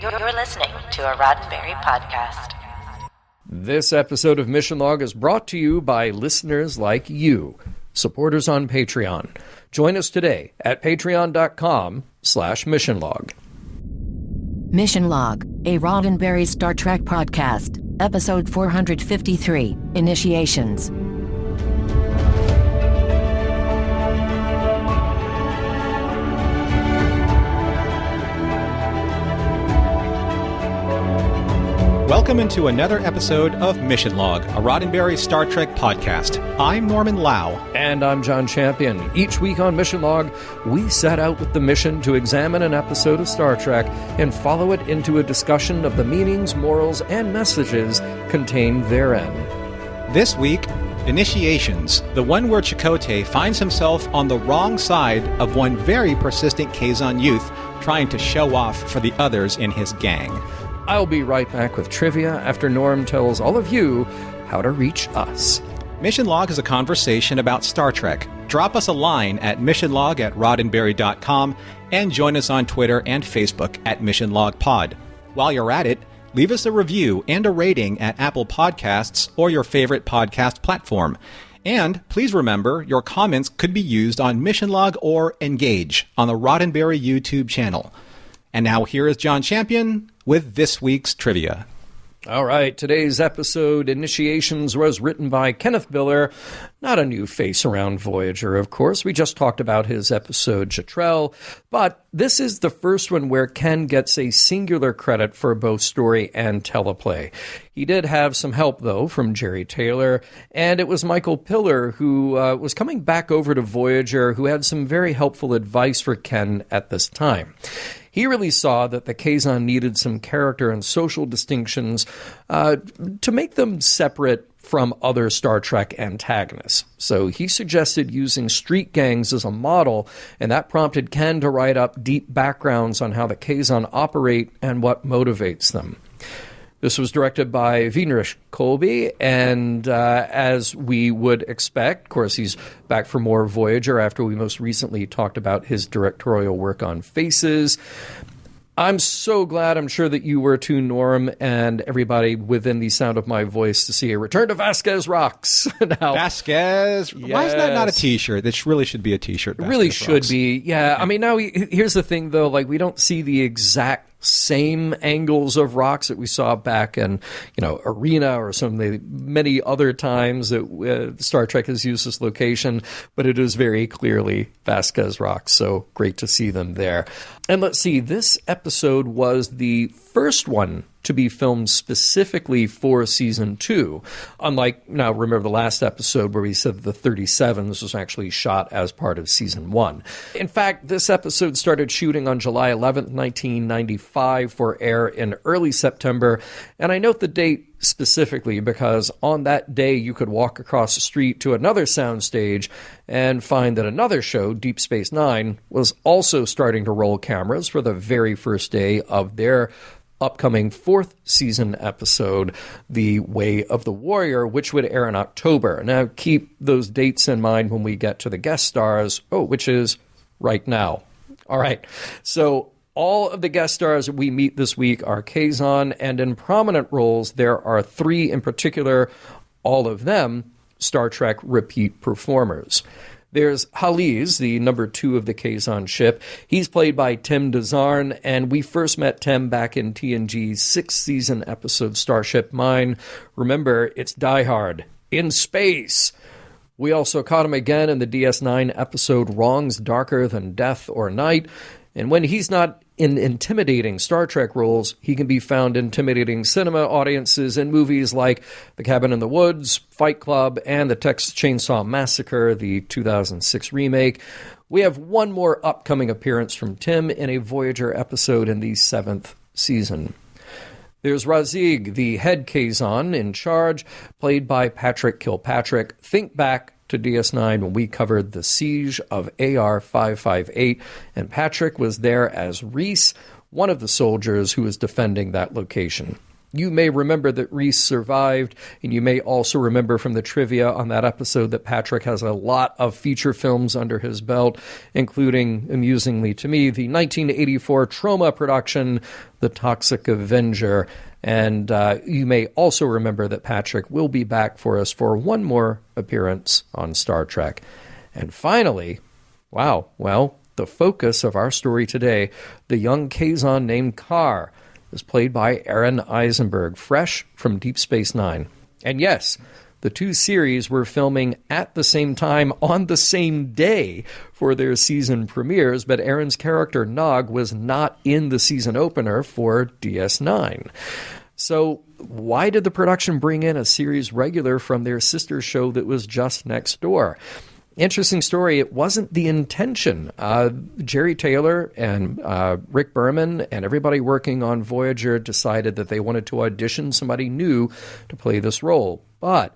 You're listening to a Roddenberry podcast. This episode of Mission Log is brought to you by listeners like you, supporters on Patreon. Join us today at patreon.com/missionlog. Mission Log, a Roddenberry Star Trek podcast, episode 453, Initiations. Welcome into another episode of Mission Log, a Roddenberry Star Trek podcast. I'm Norman Lau. And I'm John Champion. Each week on Mission Log, we set out with the mission to examine an episode of Star Trek and follow it into a discussion of the meanings, morals, and messages contained therein. This week, Initiations, the one where Chakotay finds himself on the wrong side of one very persistent Kazon youth trying to show off for the others in his gang. I'll be right back with trivia after Norm tells all of you how to reach us. Mission Log is a conversation about Star Trek. Drop us a line at missionlog@roddenberry.com and join us on Twitter and Facebook at Mission Log Pod. While you're at it, leave us a review and a rating at Apple Podcasts or your favorite podcast platform. And please remember, your comments could be used on Mission Log or Engage on the Roddenberry YouTube channel. And now here is John Champion with this week's trivia. All right, today's episode, Initiations, was written by Kenneth Biller. Not a new face around Voyager, of course. We just talked about his episode, Chatrell. But this is the first one where Ken gets a singular credit for both story and teleplay. He did have some help, though, from Jerry Taylor. And it was Michael Piller, who was coming back over to Voyager, who had some very helpful advice for Ken at this time. He really saw that the Kazon needed some character and social distinctions to make them separate from other Star Trek antagonists. So he suggested using street gangs as a model, and that prompted Ken to write up deep backgrounds on how the Kazon operate and what motivates them. This was directed by Veenrish Colby, and as we would expect, of course, he's back for more Voyager after we most recently talked about his directorial work on Faces. I'm so glad, I'm sure that you were too, Norm, and everybody within the sound of my voice, to see a return to Vasquez Rocks. Now, Vasquez? Yes. Why is that not a t-shirt? This really should be a t-shirt. It really Vasquez should Rocks. be. Yeah, I mean, now here's the thing, though. Like, we don't see the exact same angles of rocks that we saw back in, Arena or some of the many other times that Star Trek has used this location, but it is very clearly Vasquez Rocks, so great to see them there. And let's see, this episode was the first one to be filmed specifically for Season 2. Unlike, now remember the last episode where we said the 37, this was actually shot as part of Season 1. In fact, this episode started shooting on July 11th, 1995 for air in early September. And I note the date specifically because on that day you could walk across the street to another soundstage and find that another show, Deep Space Nine, was also starting to roll cameras for the very first day of their upcoming fourth season episode, The Way of the Warrior, which would air in October. Now, keep those dates in mind when we get to the guest stars, which is right now. All right, so all of the guest stars that we meet this week are Kazon, and in prominent roles, there are three in particular, all of them Star Trek repeat performers. There's Haliz, the number 2 of the Kazon ship. He's played by Tim DeZarn, and we first met Tim back in TNG's 6th season episode Starship Mine. Remember, it's Die Hard in space. We also caught him again in the DS9 episode Wrongs Darker Than Death or Night. And when he's not in intimidating Star Trek roles, he can be found intimidating cinema audiences in movies like The Cabin in the Woods, Fight Club, and The Texas Chainsaw Massacre, the 2006 remake. We have one more upcoming appearance from Tim in a Voyager episode in the 7th season. There's Razig, the head Kazon in charge, played by Patrick Kilpatrick. Think back to DS9 when we covered the siege of AR-558, and Patrick was there as Reese, one of the soldiers who was defending that location. You may remember that Reese survived, and you may also remember from the trivia on that episode that Patrick has a lot of feature films under his belt, including, amusingly to me, the 1984 Troma production, The Toxic Avenger. And you may also remember that Patrick will be back for us for one more appearance on Star Trek. And finally, the focus of our story today, the young Kazon named Kar, is played by Aaron Eisenberg, fresh from Deep Space Nine. And yes, the two series were filming at the same time on the same day for their season premieres, but Aaron's character, Nog, was not in the season opener for DS9. So why did the production bring in a series regular from their sister show that was just next door? Interesting story. It wasn't the intention. Jerry Taylor and Rick Berman and everybody working on Voyager decided that they wanted to audition somebody new to play this role. But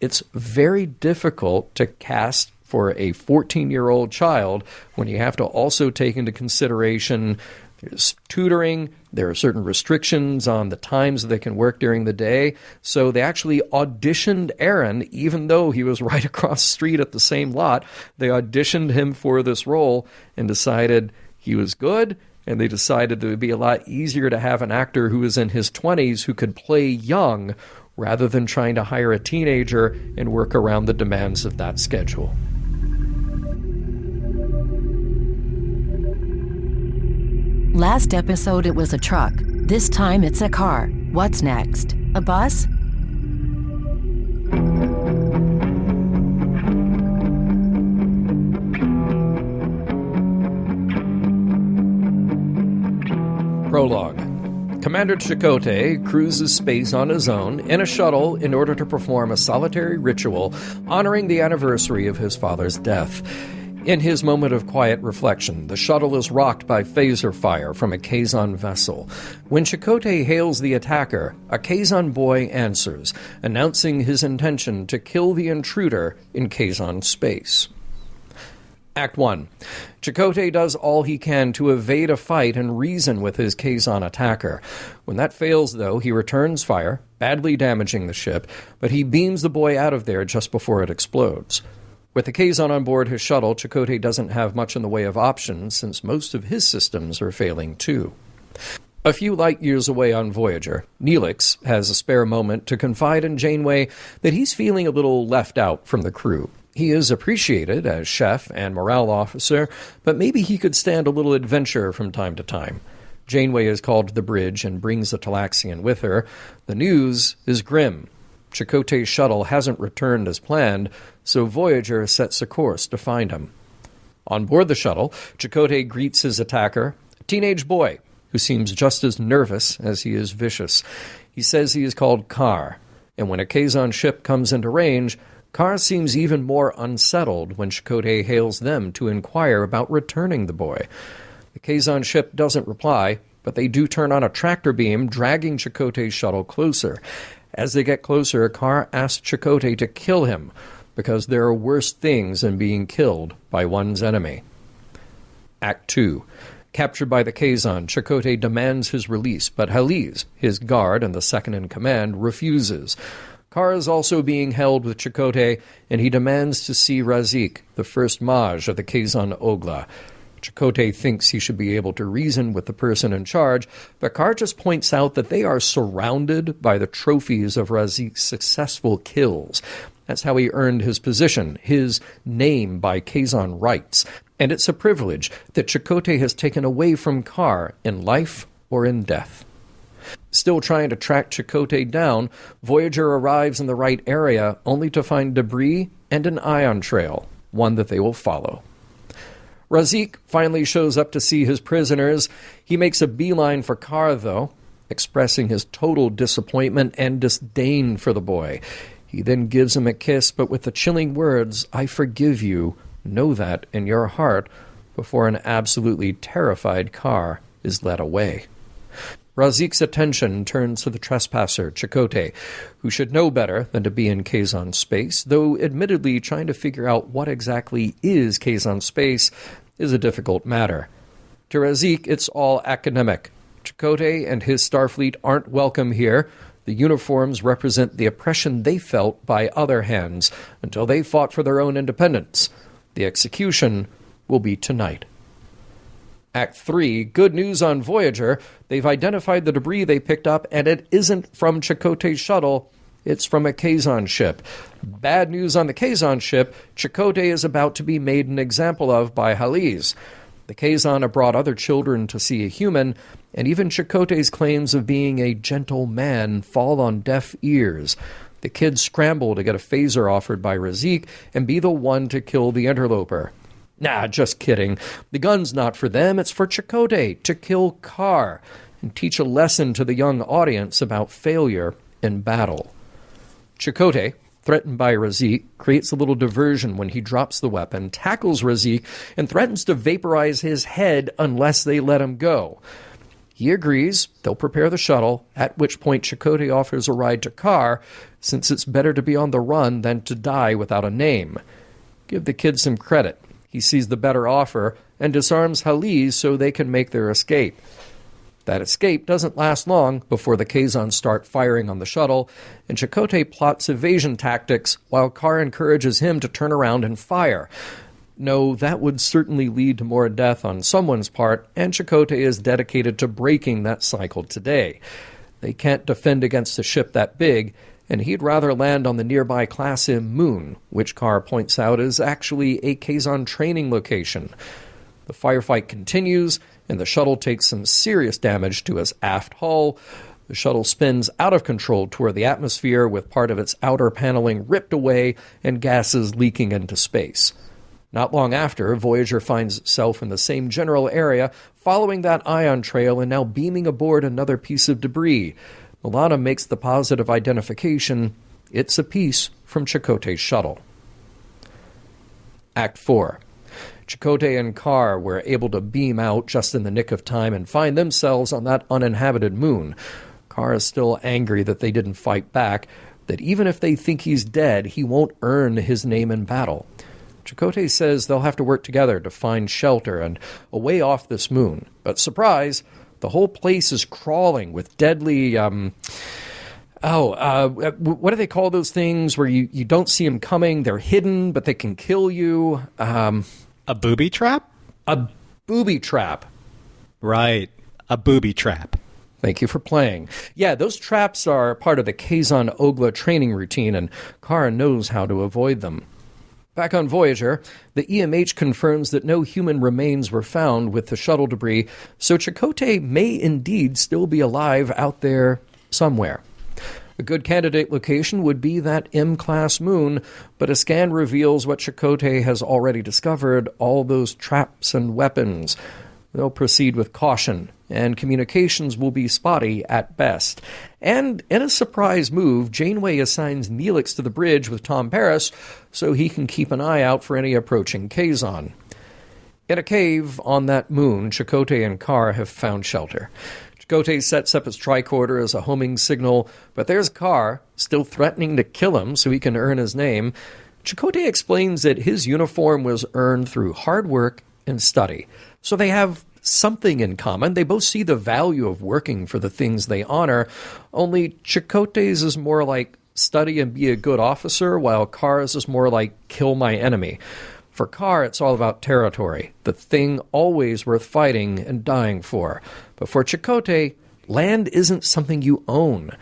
it's very difficult to cast for a 14-year-old child when you have to also take into consideration there's tutoring, there are certain restrictions on the times that they can work during the day. So they actually auditioned Aaron, even though he was right across the street at the same lot. They auditioned him for this role and decided he was good, and they decided that it would be a lot easier to have an actor who was in his 20s who could play young rather than trying to hire a teenager and work around the demands of that schedule. Last episode it was a truck. This time it's a car. What's next? A bus? Prologue. Commander Chakotay cruises space on his own in a shuttle in order to perform a solitary ritual honoring the anniversary of his father's death. In his moment of quiet reflection, the shuttle is rocked by phaser fire from a Kazon vessel. When Chakotay hails the attacker, a Kazon boy answers, announcing his intention to kill the intruder in Kazon space. Act 1. Chakotay does all he can to evade a fight and reason with his Kazon attacker. When that fails, though, he returns fire, badly damaging the ship, but he beams the boy out of there just before it explodes. With the Kazon on board his shuttle, Chakotay doesn't have much in the way of options, since most of his systems are failing too. A few light years away on Voyager, Neelix has a spare moment to confide in Janeway that he's feeling a little left out from the crew. He is appreciated as chef and morale officer, but maybe he could stand a little adventure from time to time. Janeway is called to the bridge and brings the Talaxian with her. The news is grim. Chakotay's shuttle hasn't returned as planned, so Voyager sets a course to find him. On board the shuttle, Chakotay greets his attacker, a teenage boy who seems just as nervous as he is vicious. He says he is called Kar, and when a Kazon ship comes into range, Kar seems even more unsettled when Chakotay hails them to inquire about returning the boy. The Kazon ship doesn't reply, but they do turn on a tractor beam, dragging Chakotay's shuttle closer. As they get closer, Kar asks Chakotay to kill him, because there are worse things than being killed by one's enemy. Act 2. Captured by the Kazon, Chakotay demands his release, but Heliz, his guard and the second-in-command, refuses. Kar is also being held with Chakotay, and he demands to see Razik, the first Maj of the Kazon Ogla. Chakotay thinks he should be able to reason with the person in charge, but Kar just points out that they are surrounded by the trophies of Razik's successful kills. That's how he earned his position, his name by Kazon rights, and it's a privilege that Chakotay has taken away from Kar in life or in death. Still trying to track Chakotay down, Voyager arrives in the right area only to find debris and an ion trail, one that they will follow. Razik finally shows up to see his prisoners. He makes a beeline for Kar, though, expressing his total disappointment and disdain for the boy. He then gives him a kiss, but with the chilling words, "I forgive you, know that in your heart," before an absolutely terrified Kar is led away. Razik's attention turns to the trespasser, Chakotay, who should know better than to be in Kazon space, though admittedly trying to figure out what exactly is Kazon space is a difficult matter. To Razik, it's all academic. Chakotay and his Starfleet aren't welcome here. The uniforms represent the oppression they felt by other hands until they fought for their own independence. The execution will be tonight. Act 3, good news on Voyager. They've identified the debris they picked up, and it isn't from Chakotay's shuttle. It's from a Kazon ship. Bad news on the Kazon ship. Chakotay is about to be made an example of by Haliz. The Kazon have brought other children to see a human, and even Chakotay's claims of being a gentle man fall on deaf ears. The kids scramble to get a phaser offered by Razik and be the one to kill the interloper. Nah, just kidding. The gun's not for them, it's for Chakotay to kill Kar and teach a lesson to the young audience about failure in battle. Chakotay, threatened by Razik, creates a little diversion when he drops the weapon, tackles Razik, and threatens to vaporize his head unless they let him go. He agrees, they'll prepare the shuttle, at which point Chakotay offers a ride to Kar, since it's better to be on the run than to die without a name. Give the kid some credit. He sees the better offer and disarms Haliz so they can make their escape. That escape doesn't last long before the Kazon start firing on the shuttle, and Chakotay plots evasion tactics while Kar encourages him to turn around and fire. No, that would certainly lead to more death on someone's part, and Chakotay is dedicated to breaking that cycle today. They can't defend against a ship that big, and he'd rather land on the nearby Class M Moon, which Kar points out is actually a Kazon training location. The firefight continues, and the shuttle takes some serious damage to its aft hull. The shuttle spins out of control toward the atmosphere with part of its outer paneling ripped away and gases leaking into space. Not long after, Voyager finds itself in the same general area, following that ion trail and now beaming aboard another piece of debris. Milana makes the positive identification. It's a piece from Chakotay's shuttle. Act 4. Chakotay and Kar were able to beam out just in the nick of time and find themselves on that uninhabited moon. Kar is still angry that they didn't fight back, that even if they think he's dead, he won't earn his name in battle. Chakotay says they'll have to work together to find shelter and a way off this moon. But surprise, the whole place is crawling with deadly, what do they call those things where you don't see them coming? They're hidden, but they can kill you. A booby trap? A booby trap. Right. A booby trap. Thank you for playing. Yeah, those traps are part of the Kazon Ogla training routine, and Kara knows how to avoid them. Back on Voyager, the EMH confirms that no human remains were found with the shuttle debris, so Chakotay may indeed still be alive out there somewhere. A good candidate location would be that M-class moon, but a scan reveals what Chakotay has already discovered, all those traps and weapons. They'll proceed with caution, and communications will be spotty at best. And in a surprise move, Janeway assigns Neelix to the bridge with Tom Paris so he can keep an eye out for any approaching Kazon. In a cave on that moon, Chakotay and Kar have found shelter. Chakotay sets up his tricorder as a homing signal, but there's Kar, still threatening to kill him so he can earn his name. Chakotay explains that his uniform was earned through hard work and study. So they have something in common. They both see the value of working for the things they honor, only Chakotay's is more like study and be a good officer, while Kar's is more like kill my enemy. For Kar, it's all about territory, the thing always worth fighting and dying for. But for Chakotay, land isn't something you own.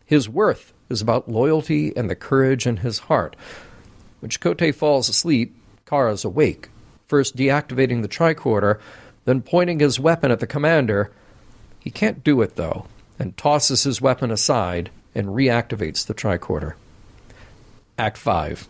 His worth is about loyalty and the courage in his heart. When Chakotay falls asleep, Kar is awake, first deactivating the tricorder, then pointing his weapon at the commander. He can't do it, though, and tosses his weapon aside and reactivates the tricorder. Act 5.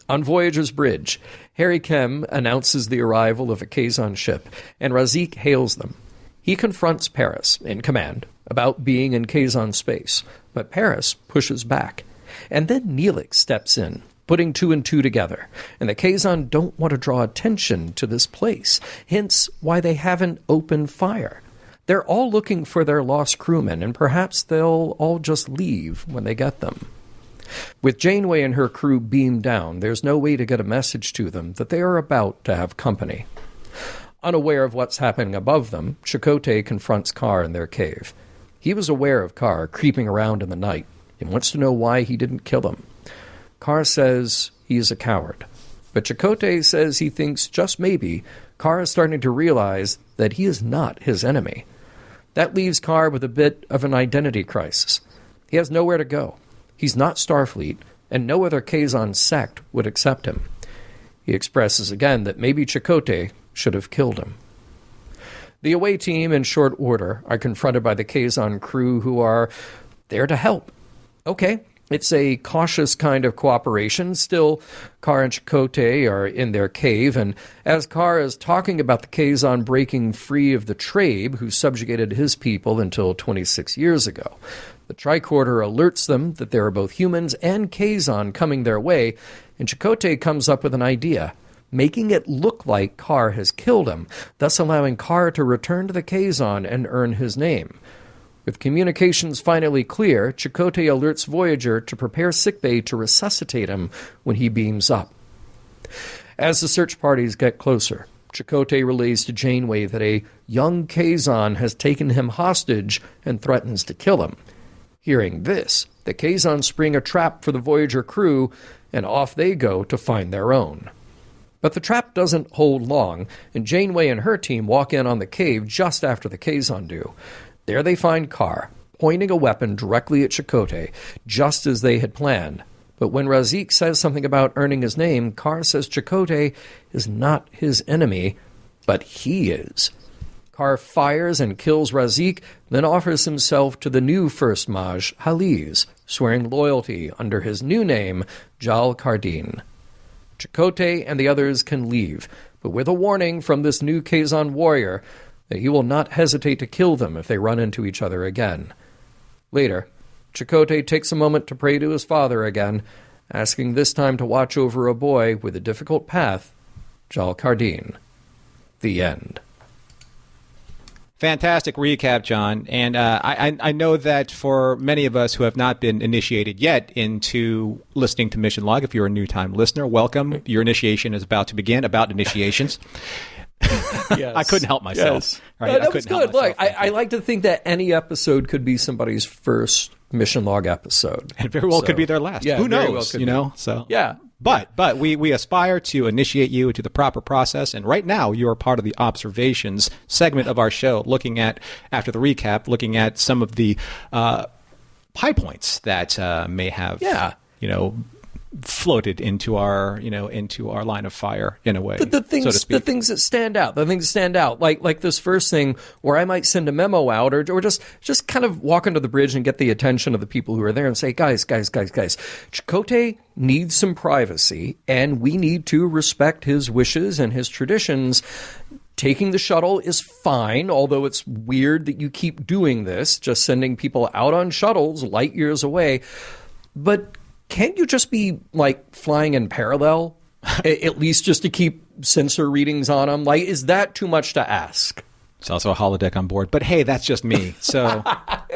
On Voyager's bridge, Harry Kem announces the arrival of a Kazon ship, and Razik hails them. He confronts Paris, in command, about being in Kazon space, but Paris pushes back. And then Neelix steps in, putting two and two together, and the Kazon don't want to draw attention to this place, hence why they haven't opened fire. They're all looking for their lost crewmen, and perhaps they'll all just leave when they get them. With Janeway and her crew beamed down, there's no way to get a message to them that they are about to have company. Unaware of what's happening above them, Chakotay confronts Kar in their cave. He was aware of Kar creeping around in the night and wants to know why he didn't kill him. Kar says he is a coward, but Chakotay says he thinks just maybe Kar is starting to realize that he is not his enemy. That leaves Kar with a bit of an identity crisis. He has nowhere to go. He's not Starfleet, and no other Kazon sect would accept him. He expresses again that maybe Chakotay should have killed him. The away team, in short order, are confronted by the Kazon crew who are there to help. Okay, it's a cautious kind of cooperation. Still, Kar and Chakotay are in their cave, and as Kar is talking about the Kazon breaking free of the Trabe, who subjugated his people until 26 years ago, the tricorder alerts them that there are both humans and Kazon coming their way, and Chakotay comes up with an idea, making it look like Kar has killed him, thus allowing Kar to return to the Kazon and earn his name. With communications finally clear, Chakotay alerts Voyager to prepare sickbay to resuscitate him when he beams up. As the search parties get closer, Chakotay relays to Janeway that a young Kazon has taken him hostage and threatens to kill him. Hearing this, the Kazon spring a trap for the Voyager crew, and off they go to find their own. But the trap doesn't hold long, and Janeway and her team walk in on the cave just after the Kazon do. There they find Kar, pointing a weapon directly at Chakotay, just as they had planned. But when Razik says something about earning his name, Kar says Chakotay is not his enemy, but he is. Kar fires and kills Razik, then offers himself to the new First Maj, Haliz, swearing loyalty under his new name, Jal Kardin. Chakotay and the others can leave, but with a warning from this new Kazon warrior that he will not hesitate to kill them if they run into each other again. Later, Chakotay takes a moment to pray to his father again, asking this time to watch over a boy with a difficult path, Jal Kardin. The end. Fantastic recap, John. And I know that for many of us who have not been initiated yet into listening to Mission Log, if you're a new-time listener, welcome. Your initiation is about to begin, about initiations. Yes. I couldn't help myself. Yes. Right? That was good. Look, I like to think that any episode could be somebody's first Mission Log episode. And very well could be their last. Yeah, who knows? Well could you be. know? So yeah. But we aspire to initiate you into the proper process, and right now you are part of the observations segment of our show, looking at, after the recap, looking at some of the high points that may have, floated into our line of fire in a way. The things, so to speak. the things that stand out, like this first thing where I might send a memo out or just kind of walk under the bridge and get the attention of the people who are there and say, guys, Chakotay needs some privacy and we need to respect his wishes and his traditions. Taking the shuttle is fine, although it's weird that you keep doing this, just sending people out on shuttles light years away. But can't you just be, flying in parallel, at least just to keep sensor readings on them? Is that too much to ask? It's also a holodeck on board. But, hey, that's just me. So,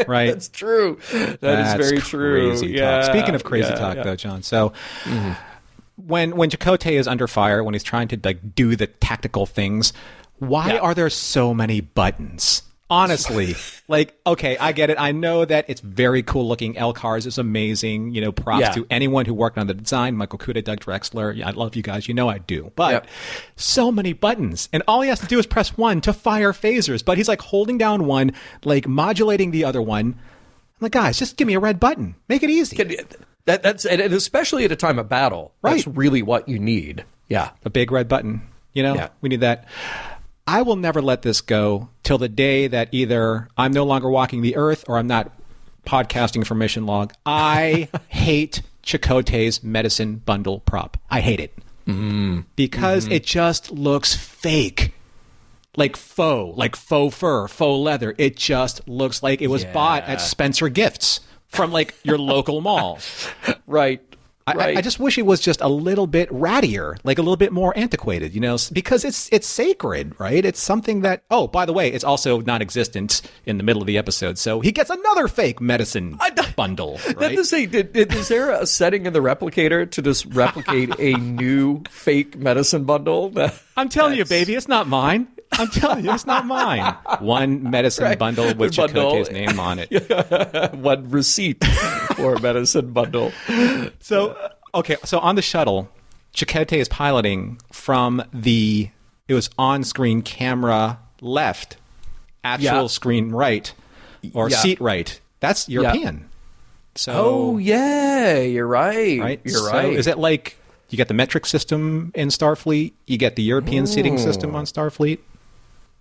right? That's true. That's very true. Crazy yeah. talk. Speaking of crazy talk, though, John, so when Chakotay is under fire, when he's trying to do the tactical things, why are there so many buttons? Honestly, okay, I get it. I know that it's very cool looking. LCARS is amazing. Props to anyone who worked on the design. Michael Kuda, Doug Drexler. Yeah, I love you guys. I do. But so many buttons. And all he has to do is press one to fire phasers. But he's holding down one, modulating the other one. I'm like, guys, just give me a red button. Make it easy. That's and especially at a time of battle. Right. That's really what you need. Yeah. A big red button. We need that. I will never let this go till the day that either I'm no longer walking the earth or I'm not podcasting for Mission Log. I hate Chakotay's medicine bundle prop. I hate it. Because it just looks fake. Faux fur, faux leather. It just looks like it was bought at Spencer Gifts from your local mall. Right. I just wish it was just a little bit rattier, a little bit more antiquated, because it's sacred, right? It's something that, oh, by the way, it's also non-existent in the middle of the episode. So he gets another fake medicine bundle, right? Is there a setting in the replicator to just replicate a new fake medicine bundle? I'm telling you, baby, it's not mine. I'm telling you, it's not mine. One medicine bundle with Chakotay's name on it. One receipt for a medicine bundle. So on the shuttle, Chakotay is piloting from it was on-screen camera left, actual screen right, or seat right. That's European. So, you're right. Right? You're so right. Is it like you get the metric system in Starfleet, you get the European seating system on Starfleet?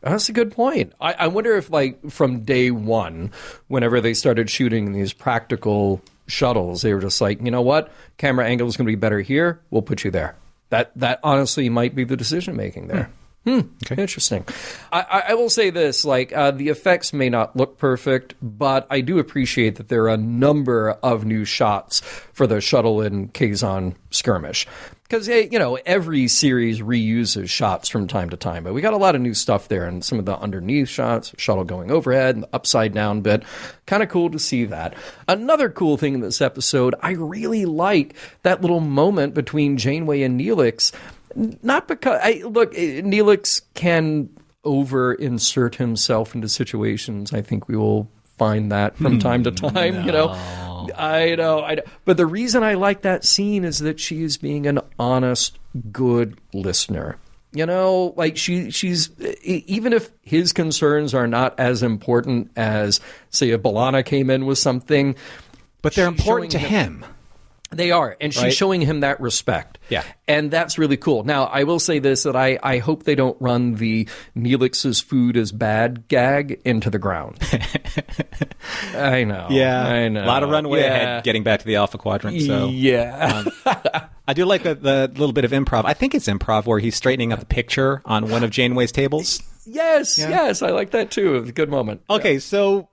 That's a good point. I wonder if, like, from day one, whenever they started shooting these practical shuttles, they were just like, you know what? Camera angle is going to be better here. We'll put you there. That honestly might be the decision making there. Okay. Interesting. I will say this, like, the effects may not look perfect, but I do appreciate that there are a number of new shots for the shuttle and Kazon skirmish. Because, every series reuses shots from time to time, but we got a lot of new stuff there, and some of the underneath shots, shuttle going overhead, and the upside down bit. Kind of cool to see that. Another cool thing in this episode, I really like that little moment between Janeway and Neelix. Not because Neelix can over-insert himself into situations. I think we will find that from time to time. I know. But the reason I like that scene is that she is being an honest, good listener. She's even if his concerns are not as important as, say, if B'Elanna came in with something, but they're important to him. They are, and she's showing him that respect. Yeah. And that's really cool. Now, I will say this, that I hope they don't run the Neelix's food is bad gag into the ground. I know. Yeah. I know. A lot of runway ahead getting back to the Alpha Quadrant. So, yeah. I do like the little bit of improv. I think it's improv where he's straightening up the picture on one of Janeway's tables. Yes, I like that too. It was a good moment. Okay, so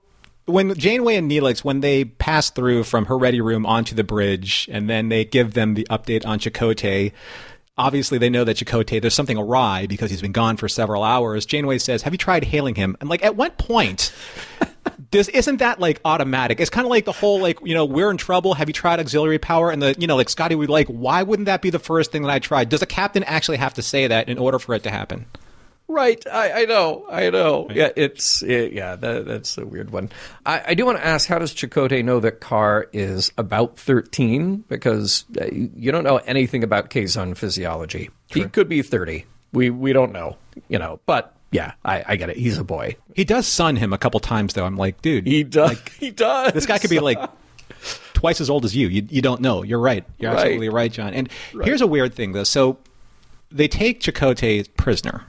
when Janeway and Neelix, when they pass through from her ready room onto the bridge, and then they give them the update on Chakotay, obviously they know that Chakotay, there's something awry because he's been gone for several hours. Janeway says, have you tried hailing him? And, like, at what point isn't that, like, automatic? It's kind of like the whole, like, we're in trouble. Have you tried auxiliary power? And like, Scotty would like, why wouldn't that be the first thing that I tried? Does a captain actually have to say that in order for it to happen? Right, I know. Yeah, that's a weird one. I do want to ask, how does Chakotay know that Carr is about 13? Because you don't know anything about Kazon physiology. True. He could be 30. We don't know, but yeah, I get it. He's a boy. He does son him a couple times, though. I'm like, dude. He does. He does. This guy could be like twice as old as you. You don't know. You're right. You're absolutely right, John. And here's a weird thing, though. So they take Chakotay prisoner.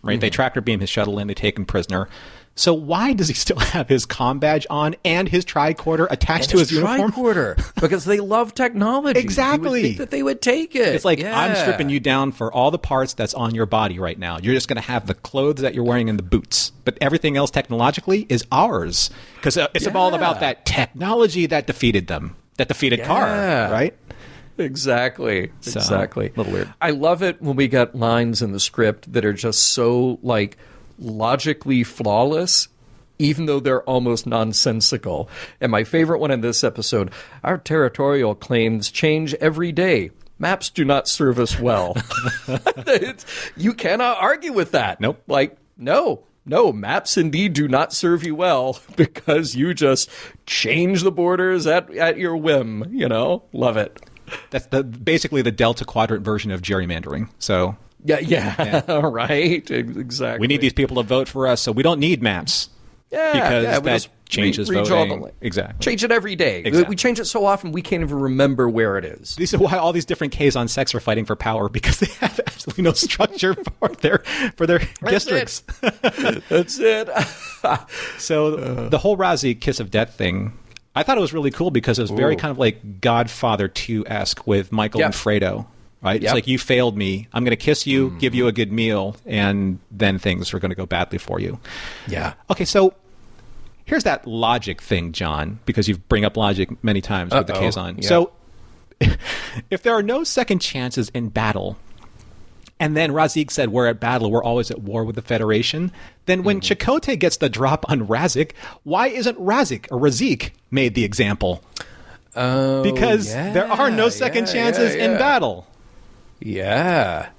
Right? Mm-hmm. They tractor beam his shuttle in, they take him prisoner. So why does he still have his comm badge on and his tricorder attached to his uniform? Tricorder, because they love technology. Exactly. You would think that they would take it. It's like, I'm stripping you down for all the parts that's on your body right now. You're just going to have the clothes that you're wearing and the boots. But everything else technologically is ours. Because it's all about that technology that defeated them, that defeated Carr, right? Exactly. A little weird. I love it when we get lines in the script that are just so, like, logically flawless, even though they're almost nonsensical. And my favorite one in this episode, our territorial claims change every day. Maps do not serve us well. You cannot argue with that. Nope. Like, no, maps indeed do not serve you well because you just change the borders at your whim, Love it. That's basically the Delta Quadrant version of gerrymandering. So yeah. Right, exactly. We need these people to vote for us, so we don't need maps. Because that changes voting. Exactly. Change it every day. Exactly. We change it so often we can't even remember where it is. This is why all these different Kazon sects are fighting for power, because they have absolutely no structure for their districts. That's it. So the whole Razi kiss of death thing, I thought it was really cool because it was very kind of like Godfather 2-esque with Michael and Fredo. Right? It's like, you failed me. I'm going to kiss you, give you a good meal, and then things are going to go badly for you. Yeah. Okay, so here's that logic thing, John, because you bring up logic many times with the Kazon. Yeah. So if there are no second chances in battle, and then Razik said, we're at battle, we're always at war with the Federation, then when Chakotay gets the drop on Razik, why isn't Razik or Razik made the example? Oh, because there are no second chances in battle. Yeah.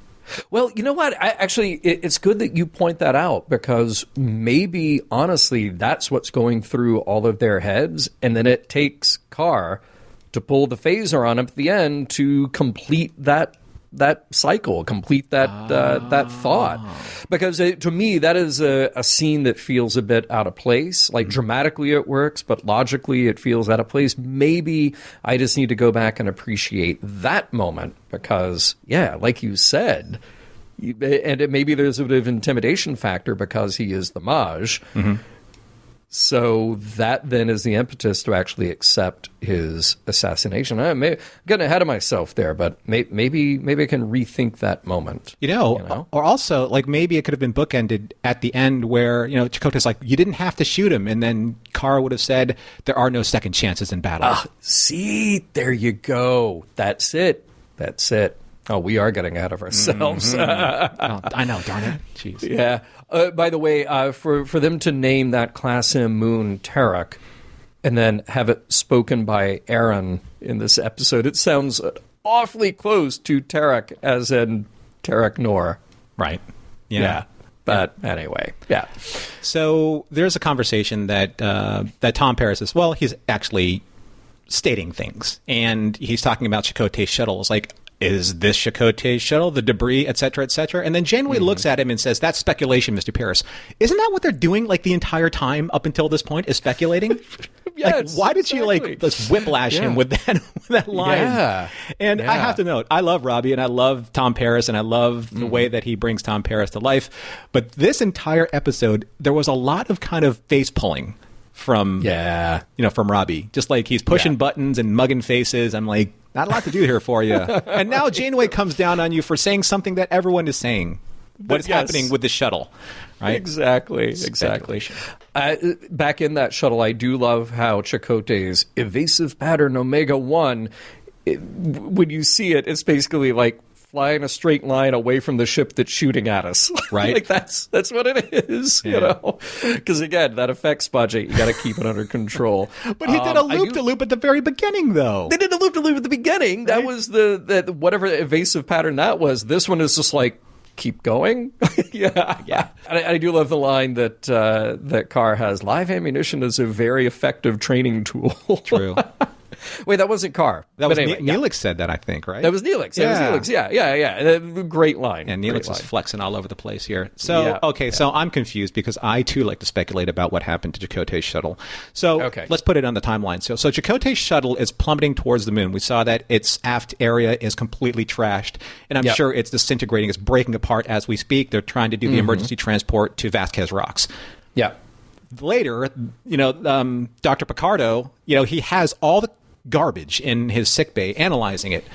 Well, you know what? It's good that you point that out, because maybe, honestly, that's what's going through all of their heads, and then it takes Carr to pull the phaser on him at the end to complete that cycle, complete that thought. Because to me, that is a scene that feels a bit out of place. Like, dramatically it works, but logically it feels out of place. Maybe I just need to go back and appreciate that moment, because, yeah, like you said, and maybe there's a bit of intimidation factor because he is the Maj. Mm-hmm. So that then is the impetus to actually accept his assassination. I'm getting ahead of myself there, but maybe I can rethink that moment. You know? Or also, like, maybe it could have been bookended at the end where, Chakotay's like, you didn't have to shoot him. And then Carr would have said, there are no second chances in battle. See, there you go. That's it. Oh, we are getting ahead of ourselves. Mm-hmm. I know, darn it. Jeez. Yeah. By the way, for them to name that Class M moon Terek and then have it spoken by Aaron in this episode, it sounds awfully close to Terek, as in Terek Nor. Right. Yeah. But anyway, yeah. So there's a conversation that Tom Paris is, he's actually stating things. And he's talking about Chakotay's shuttle. It's like, is this Chakotay's shuttle, the debris, et cetera, et cetera? And then Janeway looks at him and says, that's speculation, Mr. Paris. Isn't that what they're doing, like, the entire time up until this point, is speculating? Yes, why did she, let's whiplash him with that line? Yeah. And I have to note, I love Robbie, and I love Tom Paris, and I love the way that he brings Tom Paris to life. But this entire episode, there was a lot of kind of face pulling from Robbie. Just like he's pushing buttons and mugging faces. I'm like, not a lot to do here for you. And now Janeway comes down on you for saying something that everyone is saying. What is happening with the shuttle, right? Exactly. Back in that shuttle, I do love how Chakotay's evasive pattern Omega-1, when you see it, it's basically like flying a straight line away from the ship that's shooting at us. Right. Like that's what it is, Because again, that effects budget, you got to keep it under control. But he did a loop-de-loop at the very beginning, though. They did a loop-de-loop at the beginning. Right? That was the whatever evasive pattern that was. This one is just like, keep going. Yeah. And I do love the line that Carr has. Live ammunition is a very effective training tool. True. Wait, that wasn't Carr. That was anyway, Neelix said that, I think, right? That was Neelix. Yeah. Great line. And Neelix is flexing all over the place here. So, so I'm confused because I, too, like to speculate about what happened to Chakotay's shuttle. So let's put it on the timeline. So Chakotay's shuttle is plummeting towards the moon. We saw that its aft area is completely trashed, and I'm sure it's disintegrating. It's breaking apart as we speak. They're trying to do the emergency transport to Vasquez Rocks. Yeah. Later, Dr. Picardo, he has all the garbage in his sickbay, analyzing it.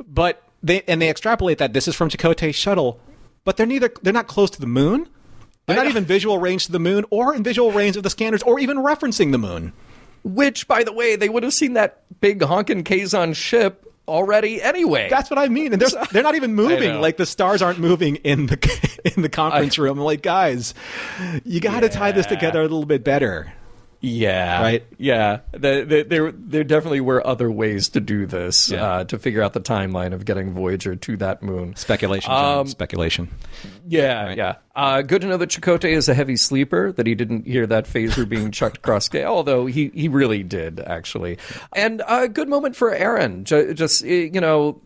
But they extrapolate that this is from Chakotay's shuttle, but they're not close to the moon. They're not even visual range to the moon, or in visual range of the scanners, or even referencing the moon. Which, by the way, they would have seen that big honkin' Kazon ship already anyway. That's what I mean. And they're not even moving. Like, the stars aren't moving in the conference room. I'm like, guys, you got to tie this together a little bit better. Yeah. Right? Yeah. There definitely were other ways to do this, to figure out the timeline of getting Voyager to that moon. Speculation, John. Speculation. Yeah, right. Yeah. Good to know that Chakotay is a heavy sleeper, that he didn't hear that phaser being chucked across scale, although he really did, actually. And a good moment for Aaron. Just,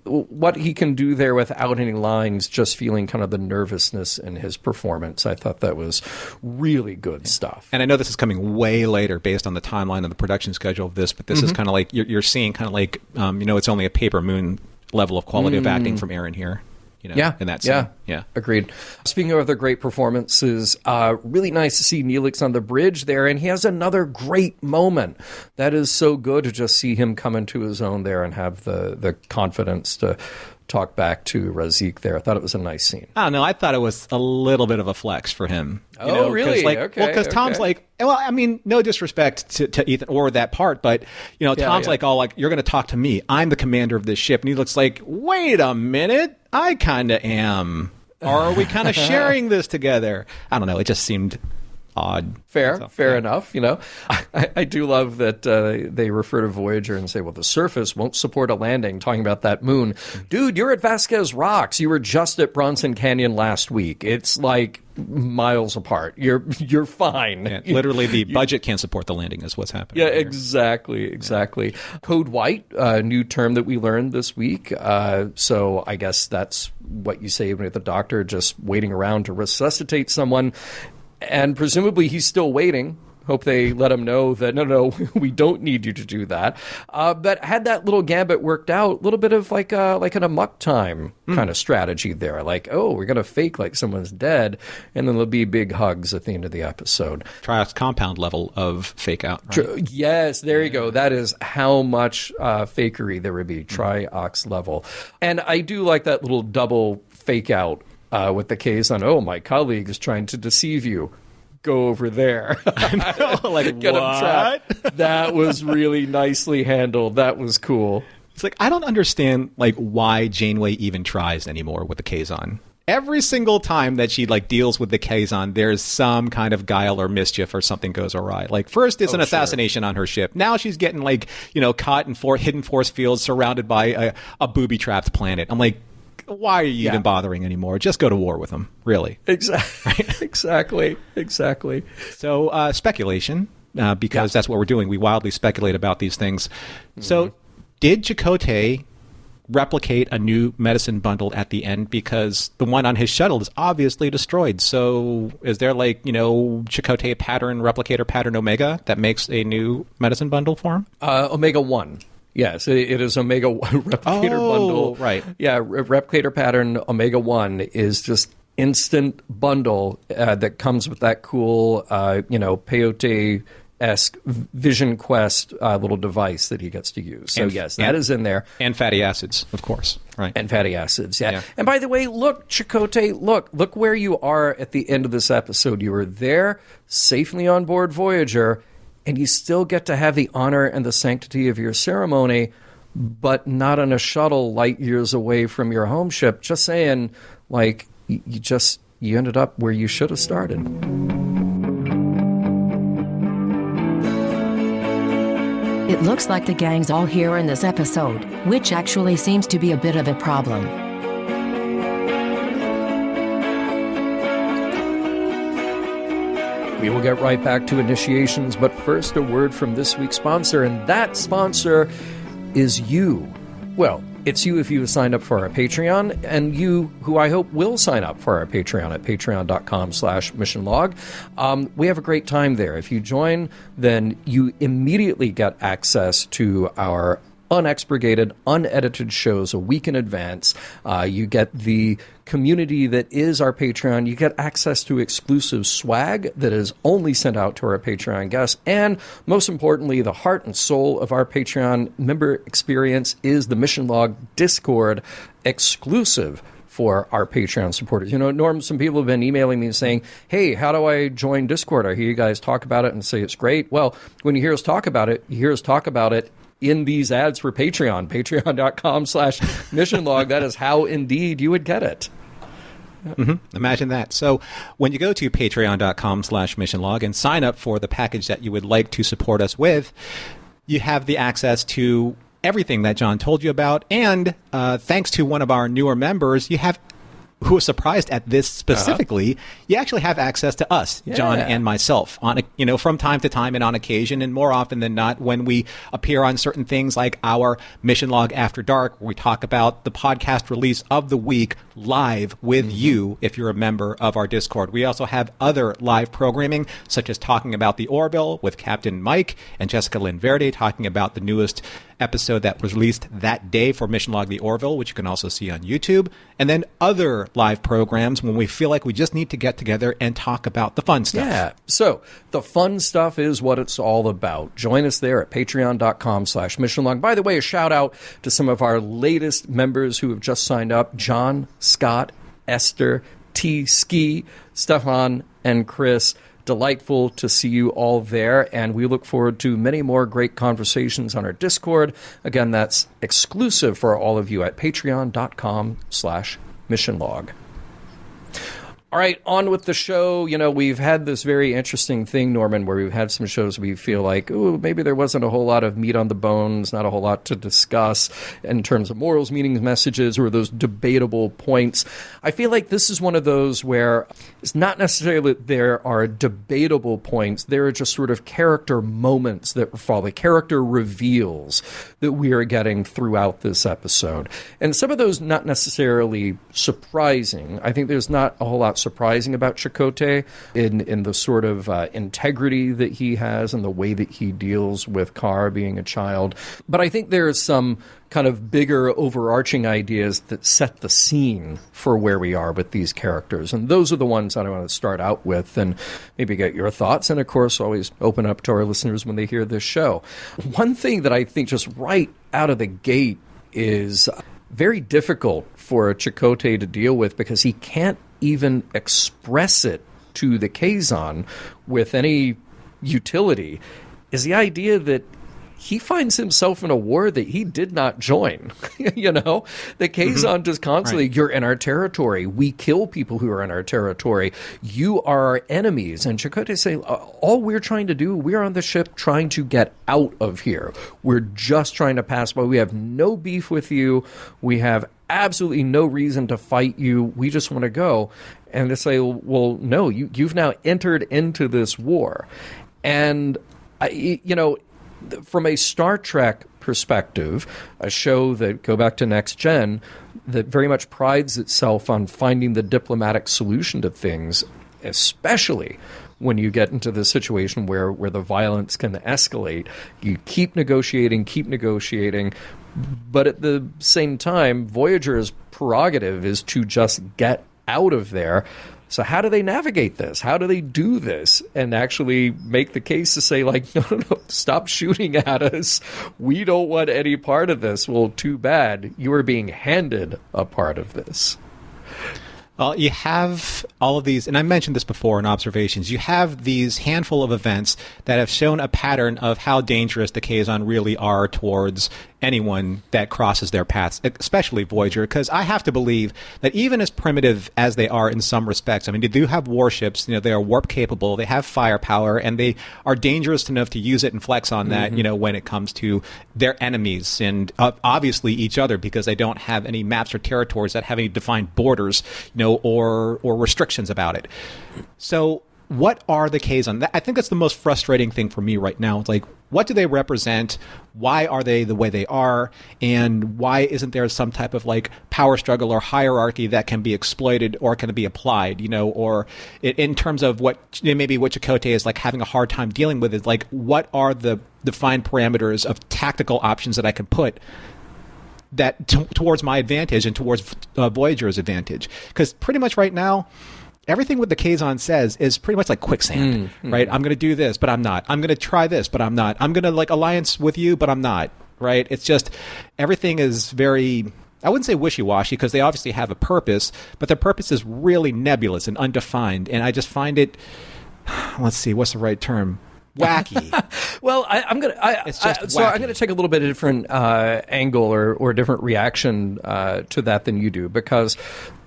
what he can do there without any lines, just feeling kind of the nervousness in his performance. I thought that was really good stuff. And I know this is coming way later based on the timeline and the production schedule of this, but this is kind of like, you're seeing kind of like, it's only a paper moon level of quality of acting from Aaron here. In that scene. Yeah. Agreed. Speaking of other great performances, really nice to see Neelix on the bridge there, and he has another great moment. That is so good to just see him come into his own there and have the confidence to talk back to Razik there. I thought it was a nice scene. I don't know. I thought it was a little bit of a flex for him. Really? Because Tom's like, no disrespect to Ethan or that part, but, Tom's like, you're going to talk to me. I'm the commander of this ship. And he looks like, wait a minute. I kind of am. Or are we kind of sharing this together? I don't know. It just seemed odd. Fair enough. I do love that they refer to Voyager and say, well, the surface won't support a landing, talking about that moon. Dude, you're at Vasquez Rocks. You were just at Bronson Canyon last week. It's like miles apart. You're fine. Yeah, literally, the budget can't support the landing is what's happening. Yeah, here. exactly. Code White, a new term that we learned this week. So I guess that's what you say with the doctor just waiting around to resuscitate someone. And presumably he's still waiting. Hope they let him know that, no, we don't need you to do that. But had that little gambit worked out, a little bit of like an amok time kind of strategy there. Like, oh, we're going to fake like someone's dead, and then there'll be big hugs at the end of the episode. Triox compound level of fake out. Right? Yes, there you go. That is how much fakery there would be, Triox level. And I do like that little double fake out with the Kazon. Oh, my colleague is trying to deceive you. Go over there. I know, like, Get what? him trapped. That was really nicely handled. That was cool. It's like, I don't understand like why Janeway even tries anymore with the Kazon. Every single time that she like deals with the Kazon, there's some kind of guile or mischief or something goes awry. Like first it's an assassination on her ship. Now she's getting like, caught in hidden force fields surrounded by a booby-trapped planet. I'm like, why are you even bothering anymore? Just go to war with them, really. Exactly. So speculation, because that's what we're doing. We wildly speculate about these things. Mm-hmm. So did Chakotay replicate a new medicine bundle at the end? Because the one on his shuttle is obviously destroyed. So is there like, Chakotay pattern, replicator pattern Omega that makes a new medicine bundle for him? Omega 1. Yes, it is Omega 1 replicator bundle. Right. Yeah, replicator pattern Omega 1 is just instant bundle that comes with that cool, peyote-esque Vision Quest little device that he gets to use. So, that is in there. And fatty acids, of course. Right. And fatty acids, yeah. And by the way, look, Chakotay, look where you are at the end of this episode. You were there, safely on board Voyager, and you still get to have the honor and the sanctity of your ceremony, but not on a shuttle light years away from your home ship. Just saying, like, you ended up where you should have started. It looks like the gang's all here in this episode, which actually seems to be a bit of a problem. We will get right back to initiations, but first a word from this week's sponsor, and that sponsor is you. Well, it's you if you have signed up for our Patreon, and you who I hope will sign up for our Patreon at patreon.com/missionlog. We have a great time there. If you join, then you immediately get access to our unexpurgated, unedited shows a week in advance. You get the community that is our Patreon. You get access to exclusive swag that is only sent out to our Patreon guests. And most importantly, the heart and soul of our Patreon member experience is the Mission Log Discord, exclusive for our Patreon supporters. Norm, some people have been emailing me and saying, hey, how do I join Discord? I hear you guys talk about it and say it's great. Well, when you hear us talk about it, in these ads for Patreon, patreon.com/missionlog. That is how indeed you would get it. Mm-hmm. Imagine that. So when you go to patreon.com/missionlog and sign up for the package that you would like to support us with, you have the access to everything that John told you about. And thanks to one of our newer members, who was surprised at this specifically, you actually have access to us, John and myself, on from time to time and on occasion, and more often than not when we appear on certain things like our Mission Log After Dark, where we talk about the podcast release of the week live with you if you're a member of our Discord. We also have other live programming, such as talking about the Orville with Captain Mike and Jessica Lynn Verde, talking about the newest episode that was released that day for Mission Log the Orville, which you can also see on YouTube, and then other live programs when we feel like we just need to get together and talk about the fun stuff. Yeah, so the fun stuff is what it's all about. Join us there at patreon.com/missionlog. By the way, a shout out to some of our latest members who have just signed up: John, Scott, Esther, T. Ski, Stefan, and Chris. Delightful to see you all there, and we look forward to many more great conversations on our Discord. Again, that's exclusive for all of you at patreon.com/missionlog. All right, on with the show. We've had this very interesting thing, Norman, where we've had some shows we feel like, ooh, maybe there wasn't a whole lot of meat on the bones, not a whole lot to discuss in terms of morals, meanings, messages, or those debatable points. I feel like this is one of those where it's not necessarily that there are debatable points. There are just sort of character moments that follow, character reveals that we are getting throughout this episode. And some of those not necessarily surprising. I think there's not a whole lot surprising about Chakotay in the sort of integrity that he has and the way that he deals with Kar being a child. But I think there's some kind of bigger overarching ideas that set the scene for where we are with these characters. And those are the ones that I want to start out with and maybe get your thoughts. And of course, always open up to our listeners when they hear this show. One thing that I think just right out of the gate is very difficult for Chakotay to deal with because he can't even express it to the Kazon with any utility, is the idea that he finds himself in a war that he did not join. The Kazon just constantly, right. You're in our territory. We kill people who are in our territory. You are our enemies. And Chakotay saying, all we're trying to do, we're on the ship trying to get out of here. We're just trying to pass by. We have no beef with you. We have absolutely no reason to fight you. We just want to go. And they say, well, no, you've now entered into this war. And, from a Star Trek perspective, a show that, go back to Next Gen, that very much prides itself on finding the diplomatic solution to things, especially when you get into the situation where the violence can escalate. You keep negotiating, but at the same time, Voyager's prerogative is to just get out of there. So how do they navigate this? How do they do this and actually make the case to say, like, no, stop shooting at us. We don't want any part of this. Well, too bad. You are being handed a part of this. Well, you have all of these, and I mentioned this before in observations, you have these handful of events that have shown a pattern of how dangerous the Kazon really are towards anyone that crosses their paths, especially Voyager, because I have to believe that even as primitive as they are in some respects, I mean, they do have warships, they are warp capable, they have firepower, and they are dangerous enough to use it and flex on that, when it comes to their enemies and obviously each other, because they don't have any maps or territories that have any defined borders, or restrictions about it. So what are the Kazon? I think that's the most frustrating thing for me right now. It's like, what do they represent? Why are they the way they are? And why isn't there some type of power struggle or hierarchy that can be exploited or can be applied? Or in terms of what maybe what Chakotay is having a hard time dealing with is what are the defined parameters of tactical options that I can put that towards my advantage and towards Voyager's advantage? Because pretty much right now, everything what the Kazon says is pretty much like quicksand, right? I'm going to do this, but I'm not. I'm going to try this, but I'm not. I'm going to alliance with you, but I'm not, right? It's just everything is very, I wouldn't say wishy-washy because they obviously have a purpose, but their purpose is really nebulous and undefined. And I just find it, let's see, what's the right term? Wacky. Well, I'm going to take a little bit of a different angle or different reaction to that than you do, because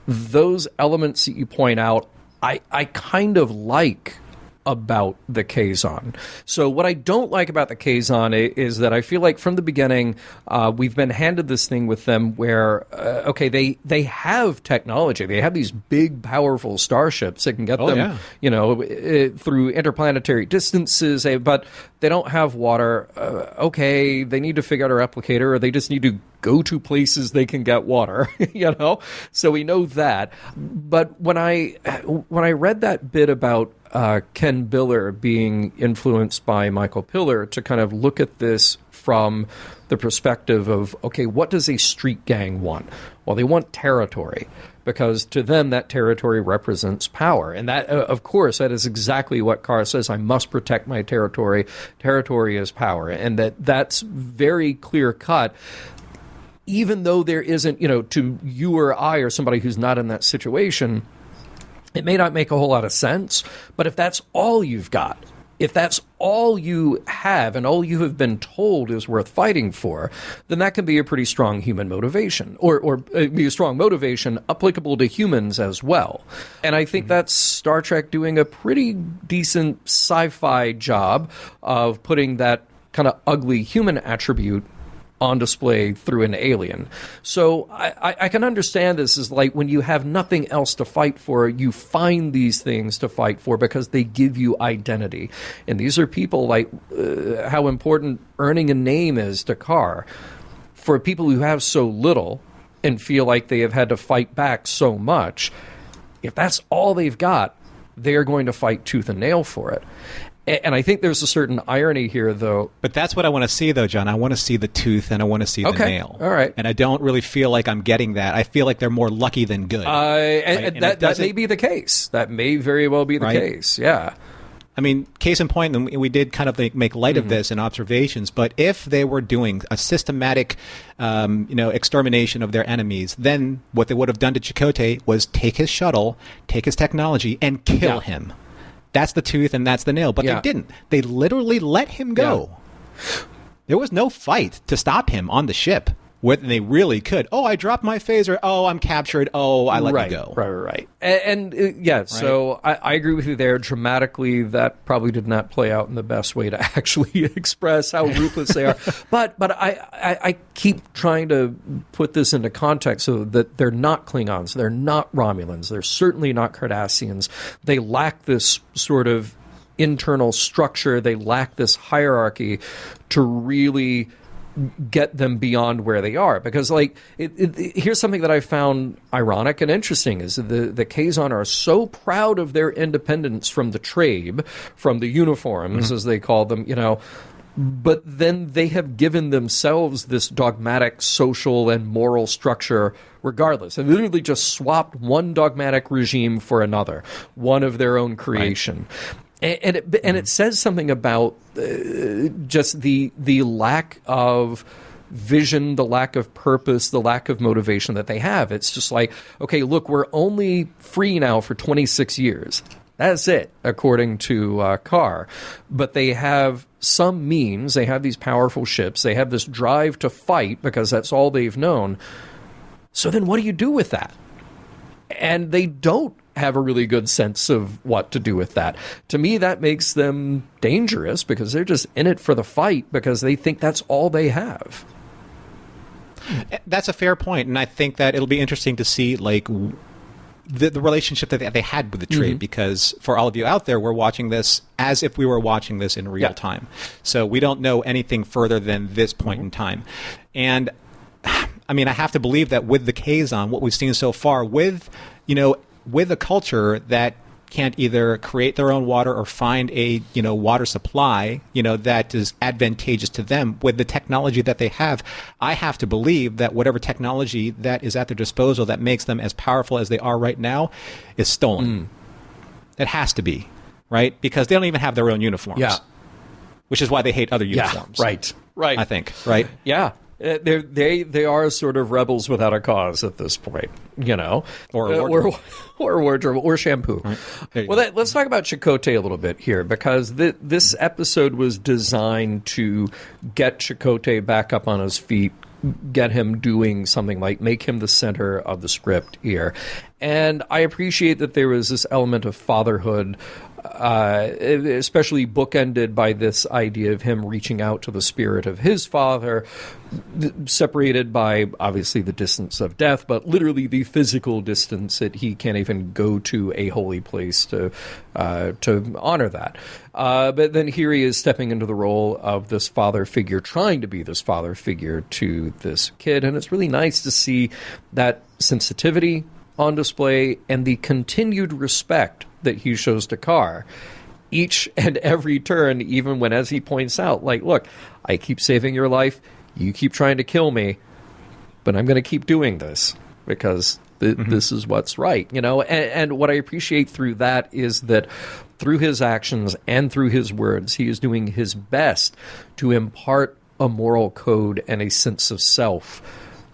those elements that you point out, I kind of like about the Kazon. So what I don't like about the Kazon is that I feel like from the beginning we've been handed this thing with them where they have technology, they have these big powerful starships that can get them through interplanetary distances, but they don't have water. They need to figure out a replicator, or they just need to go to places they can get water, So we know that. But when I read that bit about Ken Biller being influenced by Michael Piller to kind of look at this from the perspective of, what does a street gang want? Well, they want territory, because to them that territory represents power. And that, of course, that is exactly what Kar says. I must protect my territory. Territory is power. And that's very clear cut. Even though there isn't, to you or I or somebody who's not in that situation, it may not make a whole lot of sense, but if that's all you've got if that's all you have and all you have been told is worth fighting for, then that can be a pretty strong human motivation, or be a strong motivation applicable to humans as well. And I think that's Star Trek doing a pretty decent sci-fi job of putting that kind of ugly human attribute on display through an alien. So I can understand this is like when you have nothing else to fight for, you find these things to fight for because they give you identity. And these are people like how important earning a name is to Carr. For people who have so little and feel like they have had to fight back so much, if that's all they've got, they're going to fight tooth and nail for it. And I think there's a certain irony here, though. But that's what I want to see, though, John. I want to see the tooth and I want to see the nail. All right. And I don't really feel like I'm getting that. I feel like they're more lucky than good. And that may be the case. That may very well be the case, yeah. I mean, case in point, and we did kind of make light of this in observations, but if they were doing a systematic extermination of their enemies, then what they would have done to Chakotay was take his shuttle, take his technology, and kill him. That's the tooth and that's the nail. But they didn't. They literally let him go. Yeah. There was no fight to stop him on the ship. When they really could. Oh, I dropped my phaser. Oh, I'm captured. Oh, I let you go. Right. And so I agree with you there. Dramatically, that probably did not play out in the best way to actually express how ruthless they are. But I keep trying to put this into context so that they're not Klingons. They're not Romulans. They're certainly not Cardassians. They lack this sort of internal structure. They lack this hierarchy to really get them beyond where they are. Because, here's something that I found ironic and interesting is the Kazon are so proud of their independence from the Trabe, from the uniforms, as they call them, but then they have given themselves this dogmatic social and moral structure regardless. They literally just swapped one dogmatic regime for another, one of their own creation. Right. And it says something about just the lack of vision, the lack of purpose, the lack of motivation that they have. It's just like, okay, look, we're only free now for 26 years. That's it, according to Carr. But they have some means. They have these powerful ships. They have this drive to fight because that's all they've known. So then what do you do with that? And they don't have a really good sense of what to do with that. To me, that makes them dangerous because they're just in it for the fight because they think that's all they have. That's a fair point, and I think that it'll be interesting to see the relationship that they had with the Trabe, because for all of you out there, we're watching this as if we were watching this in real time. So we don't know anything further than this point in time. And I mean, I have to believe that with the Kazon, what we've seen so far with a culture that can't either create their own water or find a water supply that is advantageous to them with the technology that they have, I have to believe that whatever technology that is at their disposal that makes them as powerful as they are right now is stolen. It has to be, right? Because they don't even have their own uniforms. Yeah. Which is why they hate other uniforms. Yeah, right. I think, right? Yeah. They are sort of rebels without a cause at this point, or wardrobe or shampoo. Right. Well, let's talk about Chakotay a little bit here, because this episode was designed to get Chakotay back up on his feet, get him doing something like make him the center of the script here. And I appreciate that there was this element of fatherhood, especially bookended by this idea of him reaching out to the spirit of his father, separated by obviously the distance of death, but literally the physical distance that he can't even go to a holy place to honor that. But then here he is stepping into the role of this father figure, trying to be this father figure to this kid, and it's really nice to see that sensitivity on display and the continued respect that he shows to Carr each and every turn, even when, as he points out, look, I keep saving your life, you keep trying to kill me, but I'm going to keep doing this because this is what's right, and what I appreciate through that is that through his actions and through his words, he is doing his best to impart a moral code and a sense of self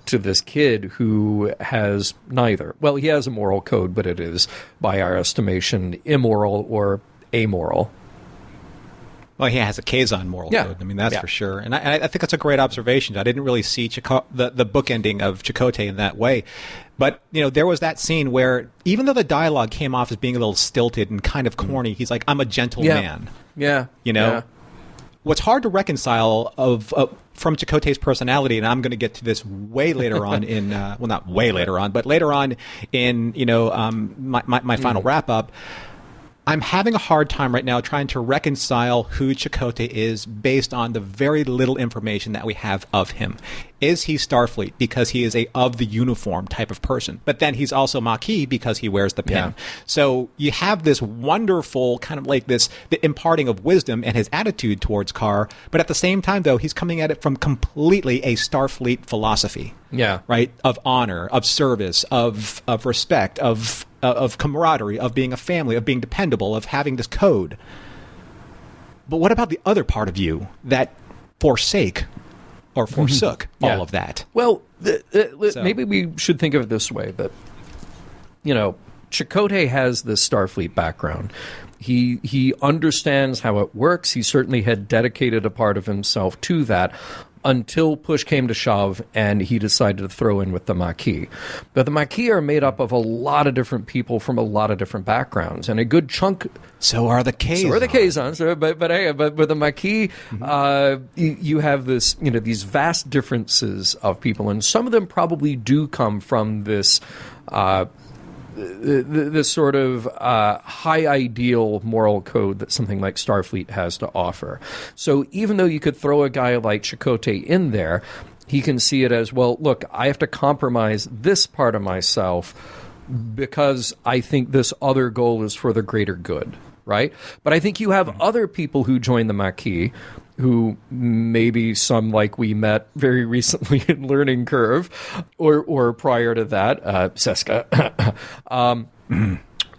to this kid who has neither. Well, he has a moral code, but it is, by our estimation, immoral or amoral. Well, he has a Kazon moral Yeah. code. I mean, that's Yeah. for sure. And I think that's a great observation. I didn't really see the bookending of Chakotay in that way. But, there was that scene where even though the dialogue came off as being a little stilted and kind of corny, he's like, I'm a gentle man. Yeah. Yeah. What's hard to reconcile from Chakotay's personality, and I'm going to get to this way later on in, well, not way later on, but later on in, my final wrap-up, I'm having a hard time right now trying to reconcile who Chakotay is based on the very little information that we have of him. Is he Starfleet because he is a of the uniform type of person? But then he's also Maquis because he wears the pin. Yeah. So you have this wonderful kind of like the imparting of wisdom and his attitude towards Carr. But at the same time, though, he's coming at it from completely a Starfleet philosophy. Yeah. Right? Of honor, of service, of respect, of camaraderie, of being a family, of being dependable, of having this code. But what about the other part of you that forsook all of that? Well, maybe we should think of it this way, that, Chakotay has this Starfleet background. He understands how it works. He certainly had dedicated a part of himself to that until push came to shove and he decided to throw in with the Maquis. But the Maquis are made up of a lot of different people from a lot of different backgrounds, and a good chunk... So are the Kazons. So are the Kazons. But with the Maquis, you have this, these vast differences of people, and some of them probably do come from this... this sort of high ideal moral code that something like Starfleet has to offer. So even though you could throw a guy like Chakotay in there, he can see it as, well, look, I have to compromise this part of myself because I think this other goal is for the greater good, right? But I think you have other people who join the Maquis, who maybe some like we met very recently in Learning Curve, or prior to that, Seska,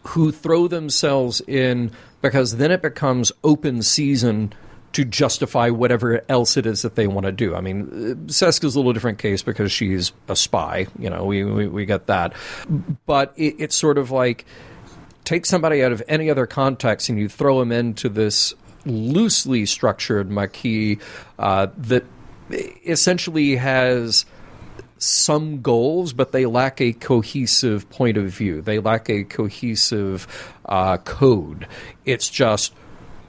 who throw themselves in because then it becomes open season to justify whatever else it is that they want to do. I mean, Seska's a little different case because she's a spy. We get that. But it's sort of like, take somebody out of any other context and you throw them into this loosely structured Maquis that essentially has some goals, but they lack a cohesive point of view. They lack a cohesive code. It's just,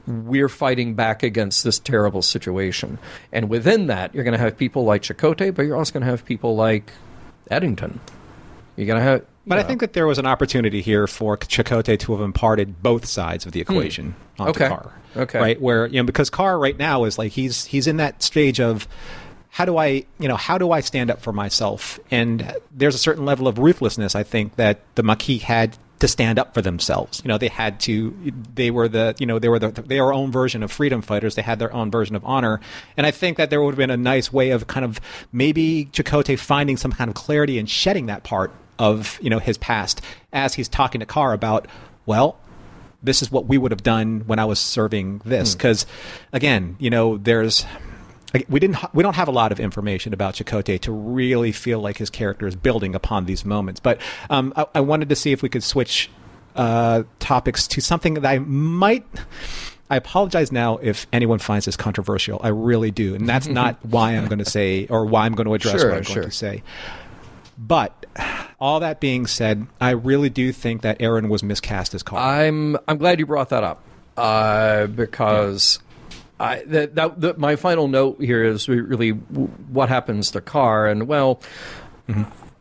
we're fighting back against this terrible situation. And within that, you're going to have people like Chakotay, but you're also going to have people like Eddington. You're going to have... But I think that there was an opportunity here for Chakotay to have imparted both sides of the equation onto Carr. Okay. Right? Where, because Carr right now is like, he's in that stage of, how do I stand up for myself? And there's a certain level of ruthlessness, I think, that the Maquis had to stand up for themselves. They were their own version of freedom fighters. They had their own version of honor. And I think that there would have been a nice way of kind of maybe Chakotay finding some kind of clarity and shedding that part of, his past as he's talking to Carr about, well, this is what we would have done when I was serving this. Because, again, we don't have a lot of information about Chakotay to really feel like his character is building upon these moments. But I wanted to see if we could switch topics to something that I apologize now if anyone finds this controversial. I really do. And that's not why I'm going to say, or why I'm going to address what I'm going to say. But all that being said, I really do think that Aaron was miscast as Carr. I'm glad you brought that up because my final note here is really what happens to Carr. And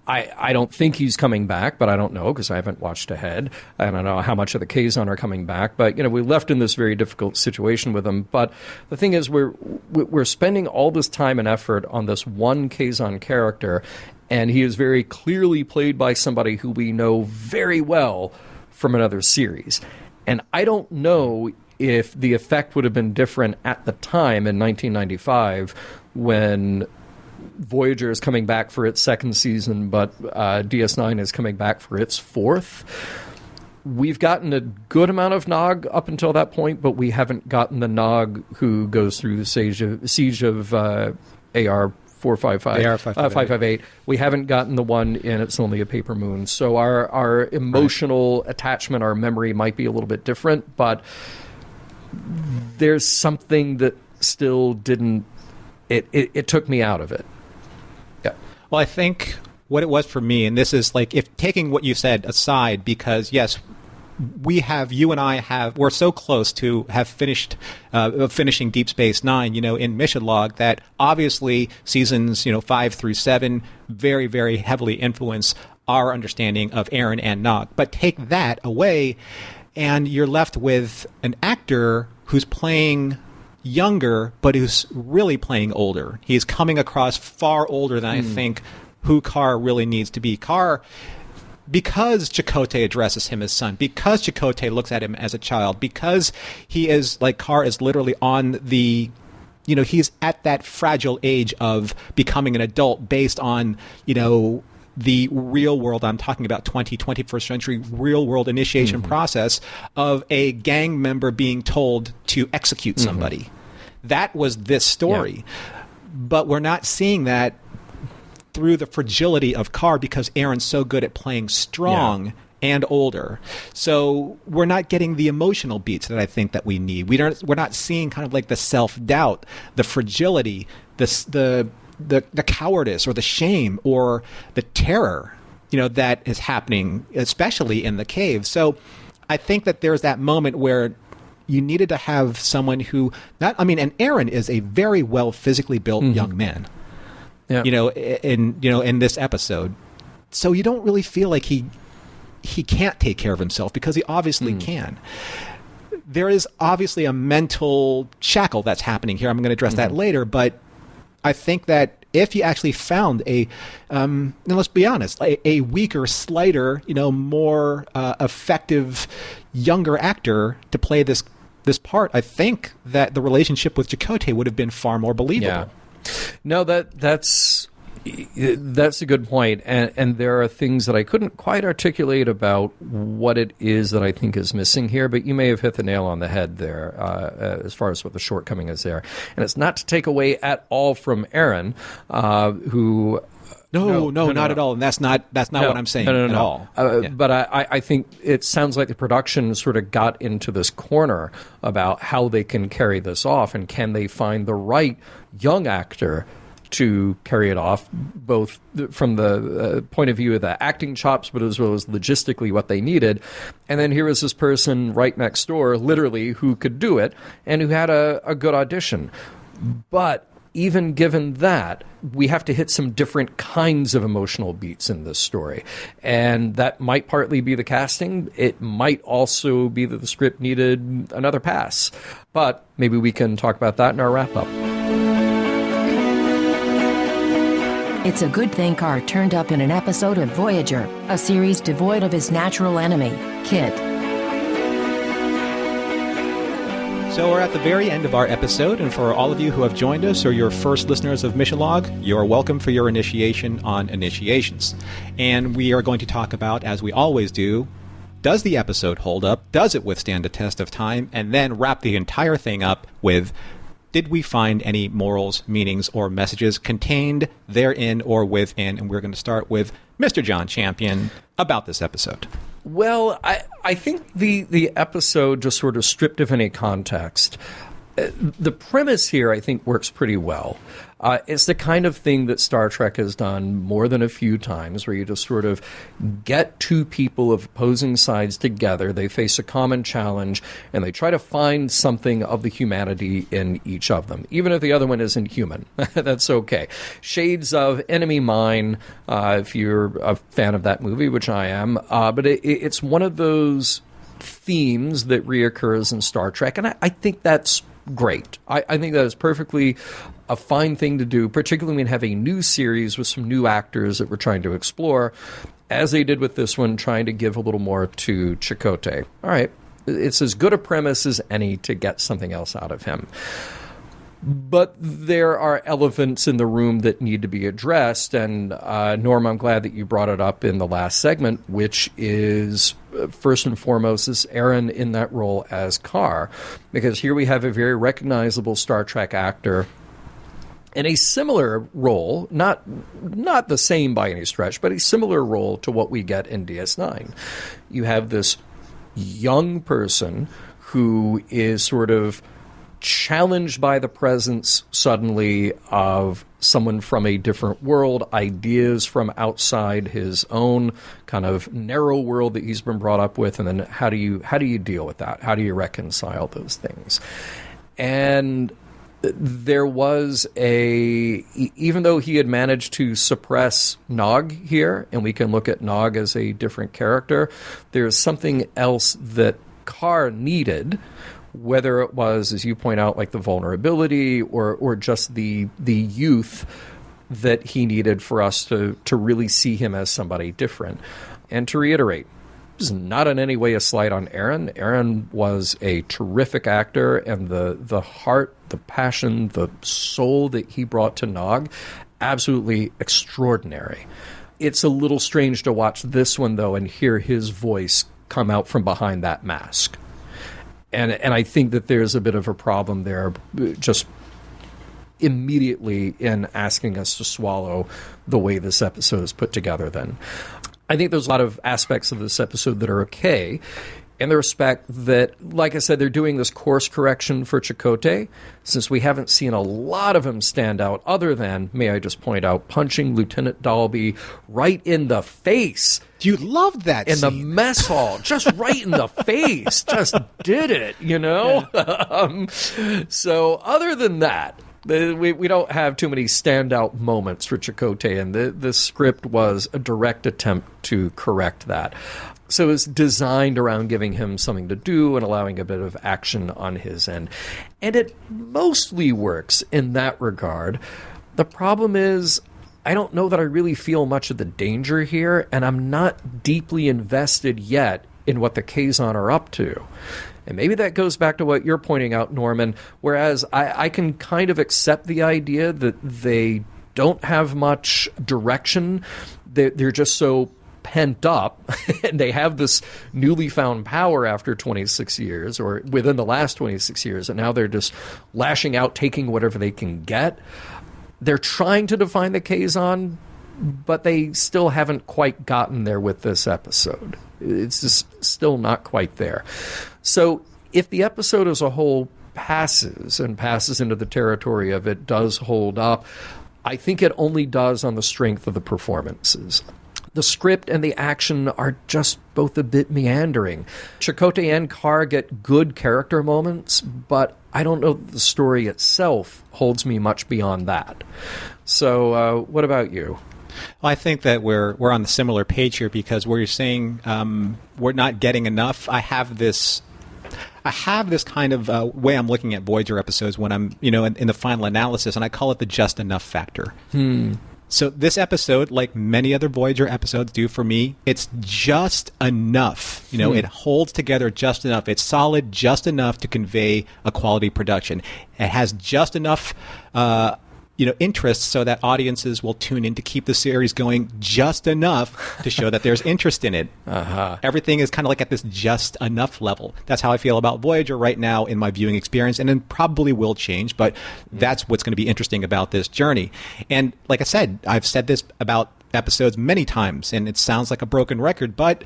I don't think he's coming back, but I don't know because I haven't watched ahead. I don't know how much of the Kazon are coming back. But we left in this very difficult situation with him. But the thing is, we're spending all this time and effort on this one Kazon character. And he is very clearly played by somebody who we know very well from another series. And I don't know if the effect would have been different at the time in 1995 when Voyager is coming back for its second season, but DS9 is coming back for its fourth. We've gotten a good amount of Nog up until that point, but we haven't gotten the Nog who goes through the siege of AR 558. We haven't gotten the one in It's Only a Paper Moon. So our emotional attachment, our memory might be a little bit different, but there's something that still didn't. It took me out of it. Yeah. Well, I think what it was for me, and this is like, if taking what you said aside, because yes, we're so close to have finishing Deep Space Nine, in Mission Log, that obviously seasons, 5 through 7 very, very heavily influence our understanding of Aaron and Nog. But take that away, and you're left with an actor who's playing younger, but who's really playing older. He's coming across far older than I think who Carr really needs to be. Carr, because Chakotay addresses him as son, because Chakotay looks at him as a child, because Carr is literally on the, he's at that fragile age of becoming an adult based on, the real world, I'm talking about 21st century real world initiation process of a gang member being told to execute somebody. That was this story. Yeah. But we're not seeing that through the fragility of Carr because Aaron's so good at playing strong and older. So we're not getting the emotional beats that I think that we need. We're not seeing kind of like the self-doubt, the fragility, the cowardice or the shame or the terror, that is happening, especially in the cave. So I think that there's that moment where you needed to have someone who and Aaron is a very well physically built young man. Yeah. In this episode. So you don't really feel like he can't take care of himself because he obviously can. There is obviously a mental shackle that's happening here. I'm going to address that later, but I think that if you actually found and let's be honest, a weaker, slighter, more effective, younger actor to play this part, I think that the relationship with Chakotay would have been far more believable. Yeah. No, that's a good point, and there are things that I couldn't quite articulate about what it is that I think is missing here, but you may have hit the nail on the head there as far as what the shortcoming is there. And it's not to take away at all from Aaron, who... No, not at all. And that's not what I'm saying at all. But I think it sounds like the production sort of got into this corner about how they can carry this off, and can they find the right young actor to carry it off, both from the point of view of the acting chops, but as well as logistically what they needed. And then here was this person right next door, literally, who could do it and who had a good audition. But even given that, we have to hit some different kinds of emotional beats in this story. And that might partly be the casting. It might also be that the script needed another pass. But maybe we can talk about that in our wrap-up. It's a good thing Carr turned up in an episode of Voyager, a series devoid of his natural enemy, Kit. So we're at the very end of our episode, and for all of you who have joined us or your first listeners of Mission Log, you're welcome for your initiation on initiations. And we are going to talk about, as we always do, does the episode hold up? Does it withstand the test of time? And then wrap the entire thing up with, did we find any morals, meanings, or messages contained therein or within? And we're going to start with Mr. John Champion about this episode. Well, I think the episode, just sort of stripped of any context, the premise here, I think, works pretty well. It's the kind of thing that Star Trek has done more than a few times, where you just sort of get two people of opposing sides together, they face a common challenge, and they try to find something of the humanity in each of them, even if the other one isn't human. That's okay. Shades of Enemy Mine, if you're a fan of that movie, which I am, but it's one of those themes that reoccurs in Star Trek, and I think that's great. I think that is perfectly a fine thing to do, particularly when you have a new series with some new actors that we're trying to explore, as they did with this one, trying to give a little more to Chakotay. All right, it's as good a premise as any to get something else out of him. But there are elephants in the room that need to be addressed, and Norm, I'm glad that you brought it up in the last segment, which is, first and foremost, is Aaron in that role as Carr, because here we have a very recognizable Star Trek actor in a similar role, not the same by any stretch, but a similar role to what we get in DS9. You have this young person who is sort of challenged by the presence suddenly of someone from a different world, ideas from outside his own kind of narrow world that he's been brought up with, and then how do you deal with that? How do you reconcile those things? And there was even though he had managed to suppress Nog here, and we can look at Nog as a different character, there's something else that Carr needed, whether it was, as you point out, like the vulnerability or just the youth that he needed for us to really see him as somebody different. And to reiterate, this is not in any way a slight on Aaron. Aaron was a terrific actor, and the heart, the passion, the soul that he brought to Nog, absolutely extraordinary. It's a little strange to watch this one, though, and hear his voice come out from behind that mask. And I think that there's a bit of a problem there just immediately in asking us to swallow the way this episode is put together then. I think there's a lot of aspects of this episode that are okay, in the respect that, like I said, they're doing this course correction for Chakotay, since we haven't seen a lot of him stand out other than, may I just point out, punching Lieutenant Dalby right in the face. You loved that in scene. The mess hall, just right in the face, just did it, you know? Yeah. So other than that, we don't have too many standout moments for Chakotay, and the script was a direct attempt to correct that. So it's designed around giving him something to do and allowing a bit of action on his end. And it mostly works in that regard. The problem is, I don't know that I really feel much of the danger here, and I'm not deeply invested yet in what the Kazon are up to. And maybe that goes back to what you're pointing out, Norman, whereas I can kind of accept the idea that they don't have much direction. They're just so pent up, and they have this newly found power after 26 years, or within the last 26 years, and now they're just lashing out, taking whatever they can get. They're trying to define the Kazon, but they still haven't quite gotten there with this episode. It's just still not quite there. So if the episode as a whole passes into the territory of it does hold up, I think it only does on the strength of the performances. The script and the action are just both a bit meandering. Chakotay and Carr get good character moments, but I don't know that the story itself holds me much beyond that. So what about you? Well, I think that we're on the similar page here, because where you're saying we're not getting enough, I have this kind of way I'm looking at Voyager episodes when I'm, in the final analysis, and I call it the just enough factor. So this episode, like many other Voyager episodes do for me, it's just enough. It holds together just enough. It's solid just enough to convey a quality production. It has just enough interest so that audiences will tune in to keep the series going just enough to show that there's interest in it. Everything is kind of like at this just enough level. That's how I feel about Voyager right now in my viewing experience, and it probably will change, but that's what's going to be interesting about this journey. And like I said, I've said this about episodes many times, and it sounds like a broken record, but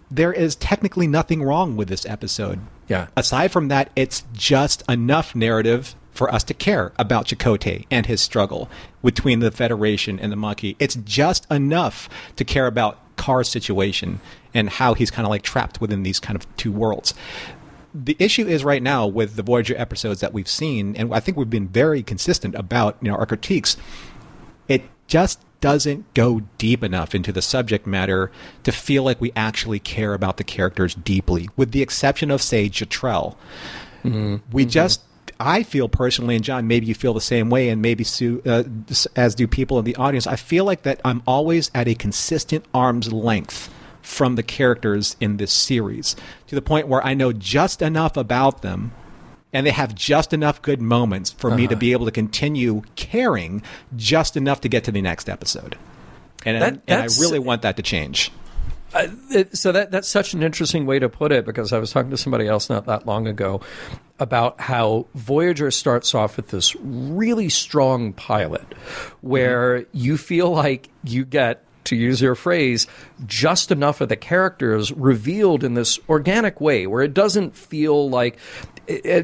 there is technically nothing wrong with this episode. Yeah. Aside from that, it's just enough narrative for us to care about Chakotay and his struggle between the Federation and the Maquis. It's just enough to care about Carr's situation and how he's kind of like trapped within these kind of two worlds. The issue is right now with the Voyager episodes that we've seen, and I think we've been very consistent about our critiques, it just doesn't go deep enough into the subject matter to feel like we actually care about the characters deeply, with the exception of, say, Jatrell. I feel personally, and John, maybe you feel the same way, and maybe Sue, as do people in the audience, I feel like that I'm always at a consistent arm's length from the characters in this series, to the point where I know just enough about them, and they have just enough good moments for me to be able to continue caring just enough to get to the next episode. And I really want that to change. So that's such an interesting way to put it, because I was talking to somebody else not that long ago about how Voyager starts off with this really strong pilot where you feel like you get to use your phrase, just enough of the characters revealed in this organic way where it doesn't feel like,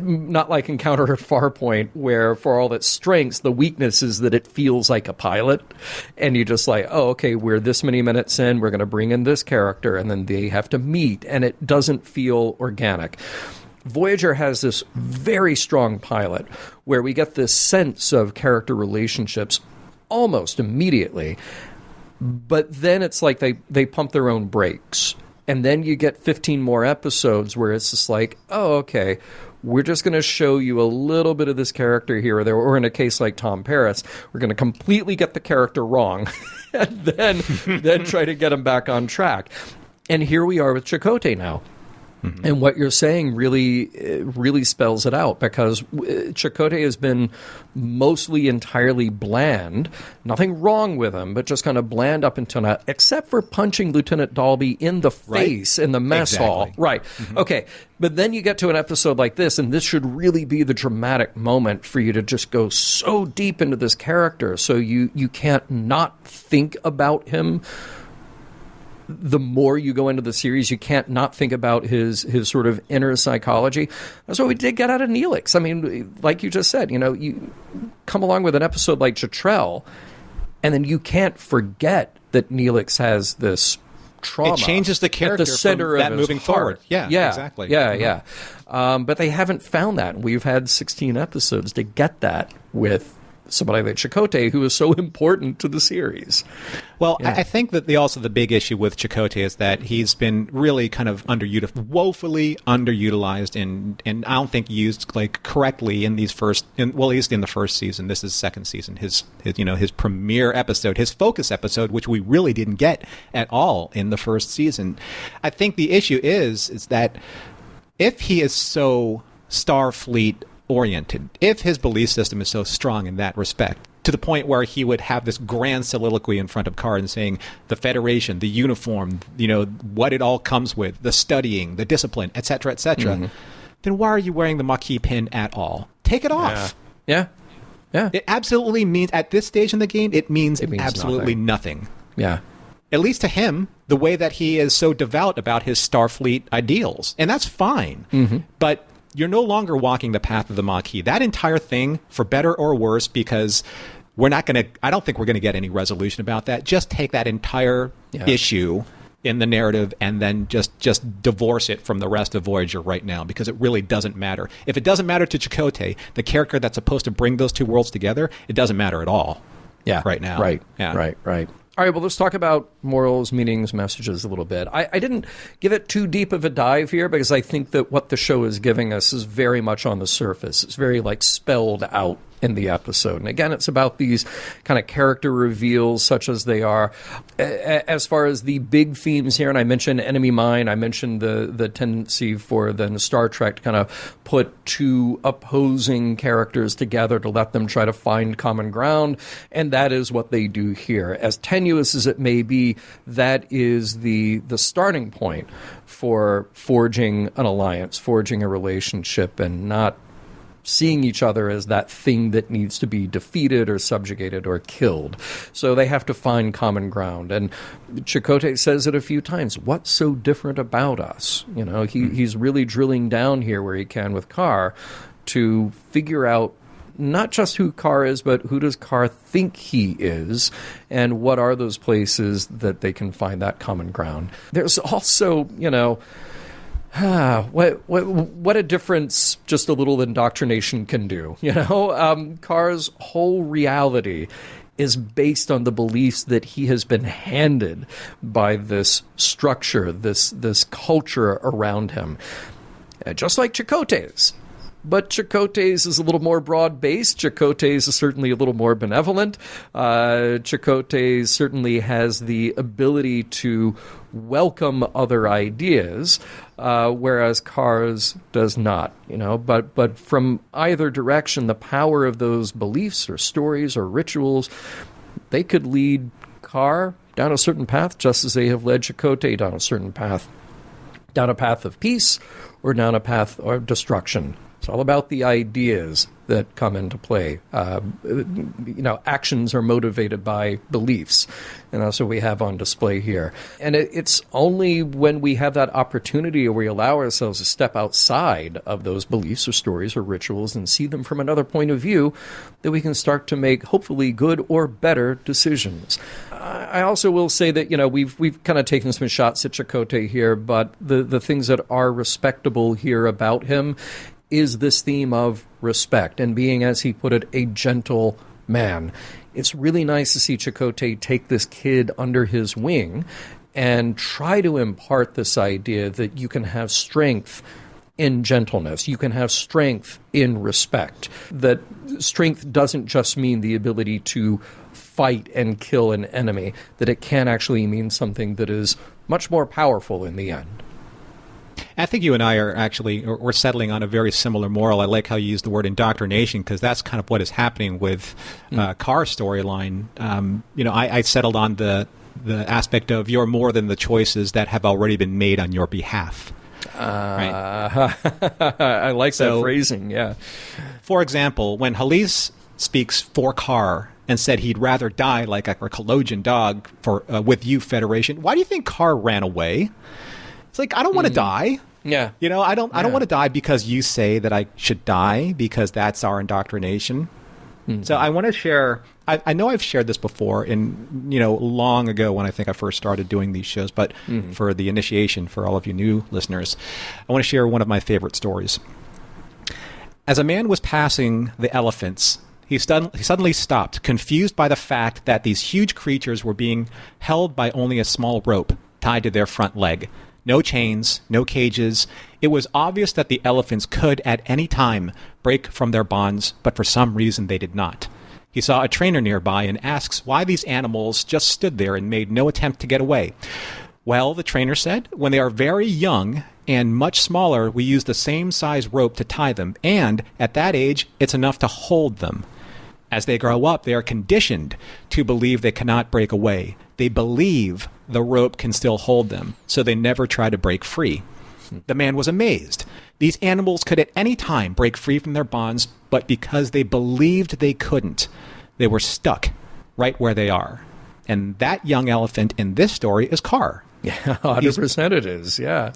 not like Encounter at Farpoint, where for all its strengths, the weakness is that it feels like a pilot. And you just like, oh, okay, we're this many minutes in, we're going to bring in this character, and then they have to meet, and it doesn't feel organic. Voyager has this very strong pilot where we get this sense of character relationships almost immediately. But then it's like they pump their own brakes. And then you get 15 more episodes where it's just like, oh, okay, we're just going to show you a little bit of this character here or there. Or in a case like Tom Paris, we're going to completely get the character wrong and then try to get him back on track. And here we are with Chakotay now. And what you're saying really spells it out, because Chakotay has been mostly entirely bland. Nothing wrong with him, but just kind of bland up until now, except for punching Lieutenant Dalby in the face in the mess hall. Right. Mm-hmm. Okay. But then you get to an episode like this, and this should really be the dramatic moment for you to just go so deep into this character, so you can't not think about him. The more you go into the series, you can't not think about his sort of inner psychology. That's what we did get out of Neelix. I mean, like you just said, you come along with an episode like Chatrell, and then you can't forget that Neelix has this trauma. It changes the character at the center from that of his moving heart. forward. Yeah, exactly. Yeah. But they haven't found that. We've had 16 episodes to get that with somebody like Chakotay, who is so important to the series. Well, I think that the big issue with Chakotay is that he's been really kind of woefully underutilized, and I don't think used like correctly in these at least in the first season. This is second season. His premiere episode, his focus episode, which we really didn't get at all in the first season. I think the issue is that if he is so Starfleet oriented, if his belief system is so strong in that respect, to the point where he would have this grand soliloquy in front of Karen saying the Federation, the uniform, what it all comes with, the studying, the discipline, etc., etc., then why are you wearing the Maquis pin at all? Take it off. Yeah. It absolutely means, at this stage in the game, it means absolutely nothing. Yeah. At least to him, the way that he is so devout about his Starfleet ideals. And that's fine. Mm-hmm. But you're no longer walking the path of the Maquis. That entire thing, for better or worse, because I don't think we're going to get any resolution about that. Just take that entire issue in the narrative and then just divorce it from the rest of Voyager right now, because it really doesn't matter. If it doesn't matter to Chakotay, the character that's supposed to bring those two worlds together, it doesn't matter at all. Yeah. Right now. Right. Yeah. Right. All right, well, let's talk about morals, meanings, messages a little bit. I didn't give it too deep of a dive here because I think that what the show is giving us is very much on the surface. It's very, spelled out in the episode. And again, it's about these kind of character reveals, such as they are. As far as the big themes here, and I mentioned enemy mine, I mentioned the tendency for then Star Trek to kind of put two opposing characters together to let them try to find common ground, and that is what they do here. As tenuous as it may be, that is the starting point for forging an alliance, forging a relationship, and not seeing each other as that thing that needs to be defeated or subjugated or killed. So they have to find common ground. And Chakotay says it a few times. What's so different about us? He's really drilling down here where he can with Carr to figure out not just who Carr is, but who does Carr think he is, and what are those places that they can find that common ground. There's also, what a difference just a little indoctrination can do. Carr's whole reality is based on the beliefs that he has been handed by this structure, this culture around him, just like Chakotay's. But Chakotay's is a little more broad-based. Chakotay's is certainly a little more benevolent. Chakotay's certainly has the ability to welcome other ideas, whereas Carr's does not. But from either direction, the power of those beliefs or stories or rituals, they could lead Carr down a certain path, just as they have led Chakotay down a certain path, down a path of peace or down a path of destruction. It's all about the ideas that come into play. Actions are motivated by beliefs, and that's what we have on display here. And it's only when we have that opportunity or we allow ourselves to step outside of those beliefs or stories or rituals and see them from another point of view that we can start to make, hopefully, good or better decisions. I also will say that, we've kind of taken some shots at Chakotay here, but the things that are respectable here about him is this theme of respect and being, as he put it, a gentle man. It's really nice to see Chakotay take this kid under his wing and try to impart this idea that you can have strength in gentleness, you can have strength in respect, that strength doesn't just mean the ability to fight and kill an enemy, that it can actually mean something that is much more powerful in the end. I think you and I we're settling on a very similar moral. I like how you use the word indoctrination, because that's kind of what is happening with Carr's storyline. I settled on the aspect of you're more than the choices that have already been made on your behalf. Right? I like that phrasing, yeah. For example, when Halise speaks for Carr and said he'd rather die like a Cologian dog with you, Federation, why do you think Carr ran away? It's like, I don't want to die. Yeah. I don't want to die because you say that I should die, because that's our indoctrination. Mm-hmm. So I want to share, I know I've shared this before long ago when I think I first started doing these shows, but for the initiation, for all of you new listeners, I want to share one of my favorite stories. As a man was passing the elephants, he suddenly stopped, confused by the fact that these huge creatures were being held by only a small rope tied to their front leg. No chains, no cages. It was obvious that the elephants could, at any time, break from their bonds, but for some reason they did not. He saw a trainer nearby and asks why these animals just stood there and made no attempt to get away. Well, the trainer said, when they are very young and much smaller, we use the same size rope to tie them, and at that age, it's enough to hold them. As they grow up, they are conditioned to believe they cannot break away. They believe the rope can still hold them, so they never try to break free. The man was amazed. These animals could at any time break free from their bonds, but because they believed they couldn't, they were stuck right where they are. And that young elephant in this story is Carr. Yeah, 100% it is, yeah.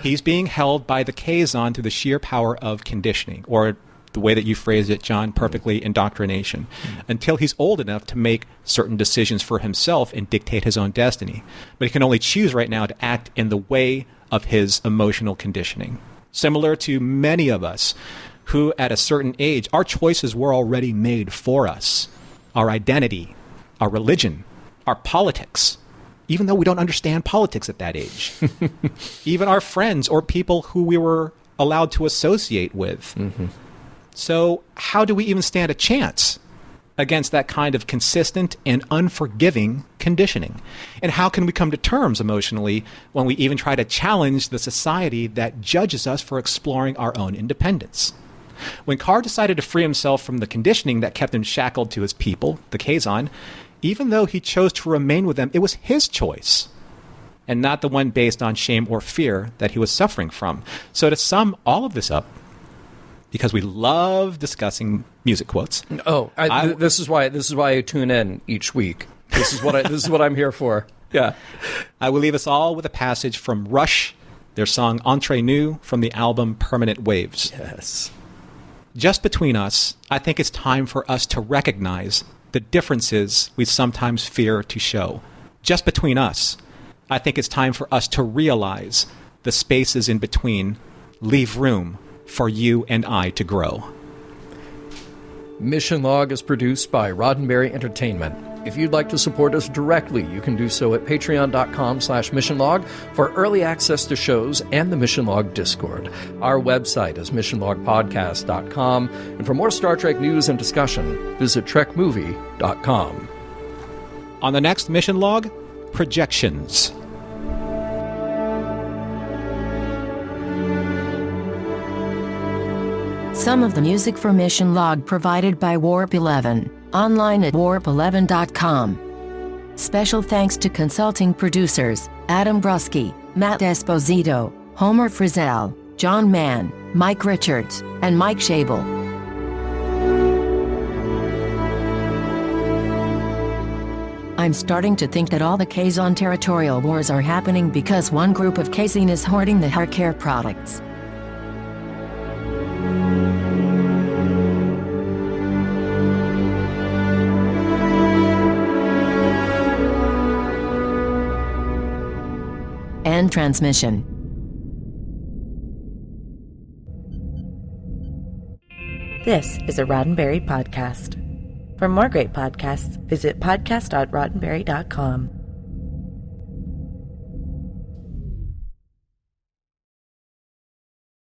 He's being held by the Kazon through the sheer power of conditioning, or the way that you phrased it, John, perfectly, indoctrination, until he's old enough to make certain decisions for himself and dictate his own destiny. But he can only choose right now to act in the way of his emotional conditioning. Similar to many of us who, at a certain age, our choices were already made for us. Our identity, our religion, our politics, even though we don't understand politics at that age. Even our friends or people who we were allowed to associate with. Mm-hmm. So how do we even stand a chance against that kind of consistent and unforgiving conditioning? And how can we come to terms emotionally when we even try to challenge the society that judges us for exploring our own independence? When Carr decided to free himself from the conditioning that kept him shackled to his people, the Kazon, even though he chose to remain with them, it was his choice, and not the one based on shame or fear that he was suffering from. So to sum all of this up, because we love discussing music quotes. Oh, this is why I tune in each week. This is what I'm here for. Yeah, I will leave us all with a passage from Rush, their song Entre Nous from the album Permanent Waves. Yes. Just between us, I think it's time for us to recognize the differences we sometimes fear to show. Just between us, I think it's time for us to realize the spaces in between leave room for you and I to grow. Mission Log is produced by Roddenberry Entertainment. If you'd like to support us directly, you can do so at patreon.com/missionlog for early access to shows and the Mission Log Discord. Our website is missionlogpodcast.com, and for more Star Trek news and discussion, visit trekmovie.com. On the next Mission Log, projections. Some of the music for Mission Log provided by Warp 11, online at warp11.com. Special thanks to consulting producers Adam Brusky, Matt Esposito, Homer Frizzell, John Mann, Mike Richards, and Mike Schabel. I'm starting to think that all the Kazon territorial wars are happening because one group of Kazon is hoarding the hair care products. End transmission. This is a Roddenberry podcast. For more great podcasts, visit podcast.roddenberry.com.